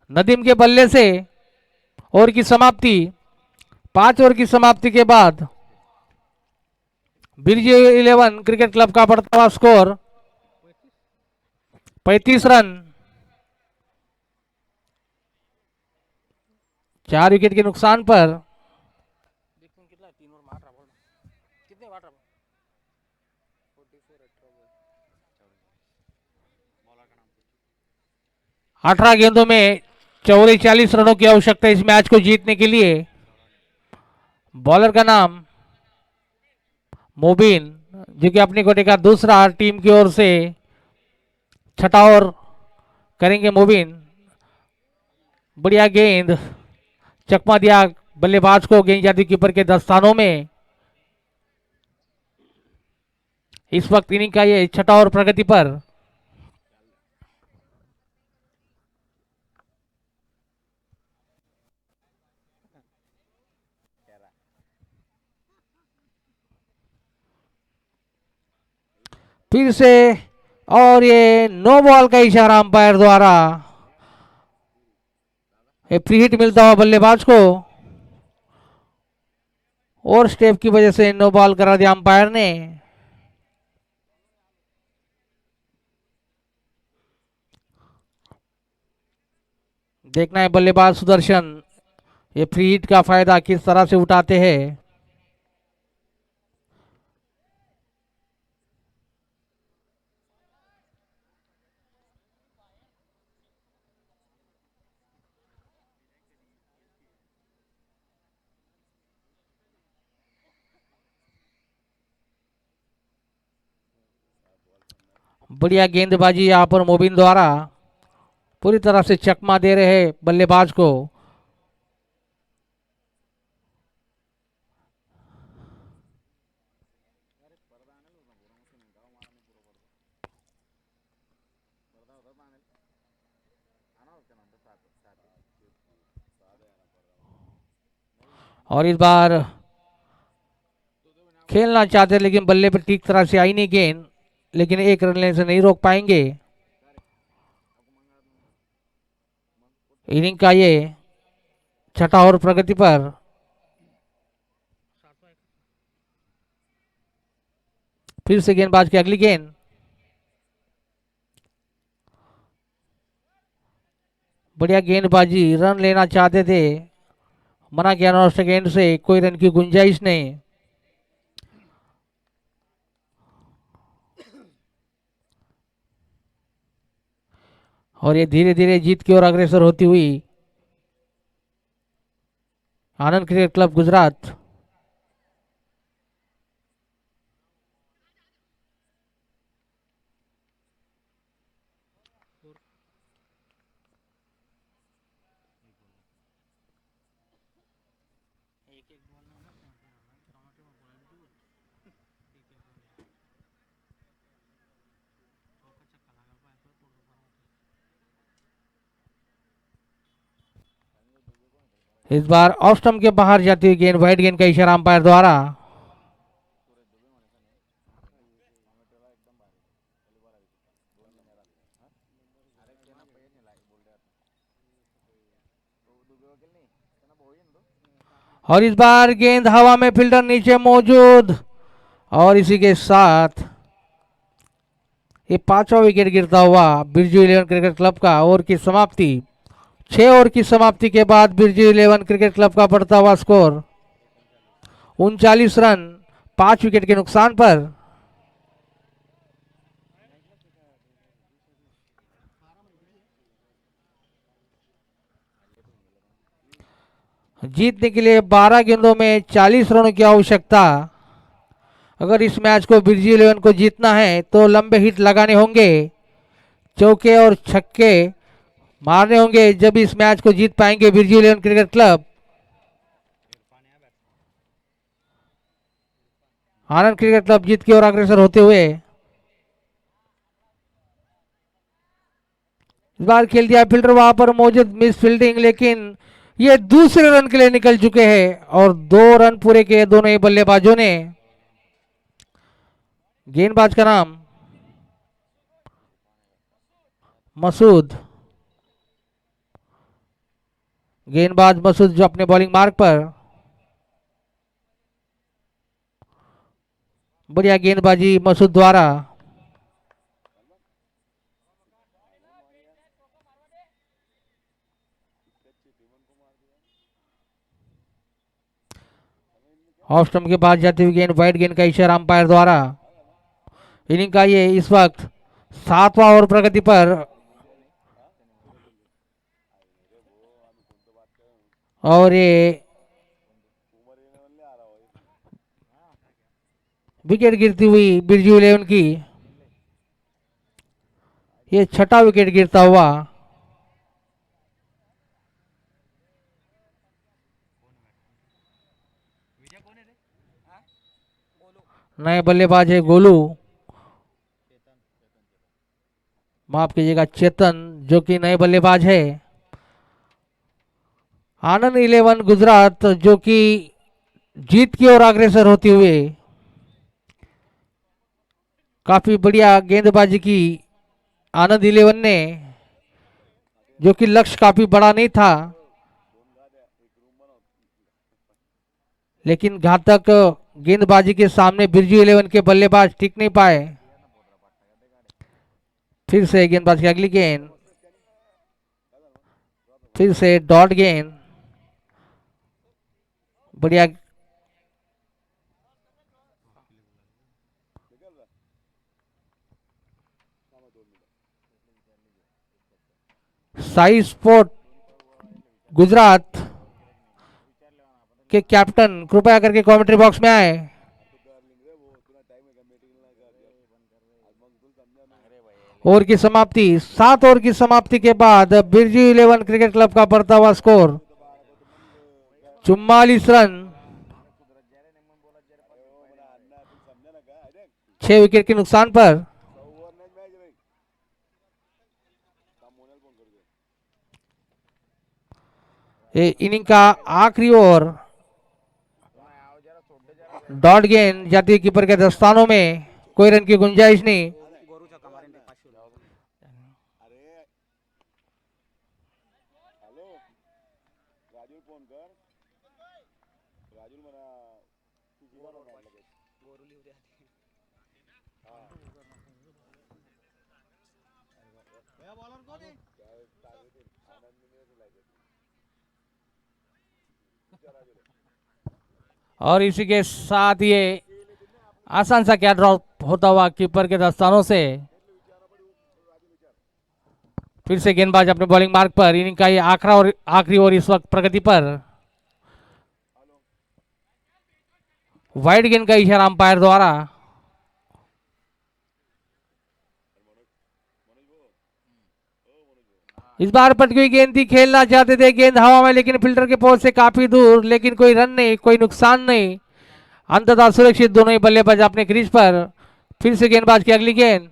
नदीम के बल्ले से ओवर की समाप्ति। 5 ओवर की समाप्ति के बाद बिरजू 11 क्रिकेट क्लब का बढ़ता हुआ स्कोर 35 रन। 4 विकेट के नुकसान पर। देखते हैं कितना 3 ओवर मार रहा बॉल कितने मार रहा 18 गेंदों में 44 रनों की आवश्यकता इस मैच को जीतने के लिए। बॉलर का नाम मोबिन, जो कि अपनी कोटे का दूसरा, टीम की ओर से छठा ओवर करेंगे मोबिन। बढ़िया गेंद, चकमा दिया बल्लेबाज को, गेंद जाती कीपर के दस्तानों में। इस वक्त इनिंग का ये छठा ओवर प्रगति पर। फिर से, और ये नो बॉल का इशारा अंपायर द्वारा। ये फ्री हिट मिलता हुआ बल्लेबाज को, और स्टेप की वजह से नो बॉल करा दिया अंपायर ने। देखना है बल्लेबाज सुदर्शन ये फ्री हिट का फायदा किस तरह से उठाते हैं। बढ़िया गेंदबाजी यहां पर मोबिन द्वारा, पूरी तरह से चकमा दे रहे हैं बल्लेबाज को। और इस बार खेलना चाहते लेकिन बल्ले पर ठीक तरह से आई नहीं गेंद, लेकिन एक रन लेने से नहीं रोक पाएंगे। इनिंग का ये छठा ओवर प्रगति पर। फिर से गेंदबाज की अगली गेंद, बढ़िया गेंदबाजी, रन लेना चाहते थे, मना किया नॉन गेंद से, कोई रन की गुंजाइश नहीं। और ये धीरे धीरे जीत की ओर अग्रसर होती हुई आनंद क्रिकेट क्लब गुजरात। इस बार ऑफ स्टंप के बाहर जाती हुई गेंद, वाइड गेंद का इशारा अंपायर द्वारा। और इस बार गेंद हवा में, फील्डर नीचे मौजूद, और इसी के साथ ये 5वां विकेट गिरता हुआ बिरजू 11 क्रिकेट क्लब का ओवर की समाप्ति। 6 ओवर की समाप्ति के बाद बिरजू 11 क्रिकेट क्लब का बढ़ता हुआ स्कोर 39 रन, 5 विकेट के नुकसान पर। जीतने के लिए 12 गेंदों में 40 रनों की आवश्यकता। अगर इस मैच को बिरजू 11 को जीतना है तो लंबे हिट लगाने होंगे, चौके और छक्के मारने होंगे, जब इस मैच को जीत पाएंगे बिरजू 11 क्रिकेट क्लब। आनंद क्रिकेट क्लब जीत की ओर अग्रसर होते हुए। इस बार खेल दिया फील्डर वहां पर मौजूद, मिस फील्डिंग, लेकिन ये दूसरे रन के लिए निकल चुके हैं और 2 रन पूरे किए दोनों ही बल्लेबाजों ने। गेंदबाज का नाम मसूद। गेंदबाज मसूद जो अपने बॉलिंग मार्ग पर, बढ़िया गेंदबाजी मसूद द्वारा। ऑफ स्टंप के पास जाती हुई गेंद, वाइड गेंद का इशारा अंपायर द्वारा। इनिंग का ये इस वक्त 7वां ओवर प्रगति पर और ये विकेट गिरती हुई बिरजू 11 की, ये 6ठा विकेट गिरता हुआ। नए बल्लेबाज है गोलू, माफ कीजिएगा चेतन, जो कि नए बल्लेबाज है। आनंद 11 गुजरात जो कि जीत की ओर अग्रसर होते हुए, काफी बढ़िया गेंदबाजी की आनंद 11 ने, जो कि लक्ष्य काफी बड़ा नहीं था, लेकिन घातक गेंदबाजी के सामने बिरजू 11 के बल्लेबाज टिक नहीं पाए। फिर से गेंदबाज की अगली गेंद, फिर से डॉट गेंद, बढ़िया साई स्पोर्ट गुजरात के कैप्टन कृपया करके कमेंट्री बॉक्स में आए। ओवर की समाप्ति, 7 ओवर की समाप्ति के बाद बिरजू 11 क्रिकेट क्लब का बढ़ता हुआ स्कोर 44 रन, 6 विकेट के नुकसान पर। इनिंग का आखिरी ओवर, डॉट गेंद जाती है कीपर के दस्तानों में, कोई रन की गुंजाइश नहीं। और इसी के साथ ये आसान सा क्या ड्रॉप होता हुआ कीपर के दस्तानों से। फिर से गेंदबाज अपने बॉलिंग मार्ग पर, इनिंग का ये आखिरी ओवर इस वक्त प्रगति पर। वाइड गेंद का इशारा अंपायर द्वारा। इस बार पटकी हुई गेंद थी, खेलना चाहते थे गेंद हवा में, लेकिन फील्डर के पोस्ट से काफी दूर, लेकिन कोई रन नहीं, कोई नुकसान नहीं, अंततः सुरक्षित दोनों ही बल्लेबाज अपने क्रीज पर। फिर से गेंदबाज की अगली गेंद,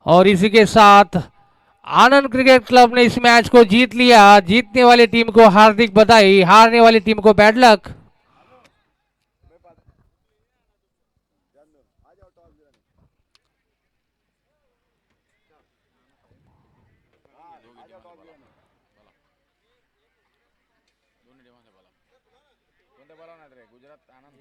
और इसी के साथ आनंद क्रिकेट क्लब ने इस मैच को जीत लिया। जीतने वाली टीम को हार्दिक बधाई, हारने वाली टीम को बैड लक। कोणत्या बोलावणार रे गुजरात आनंद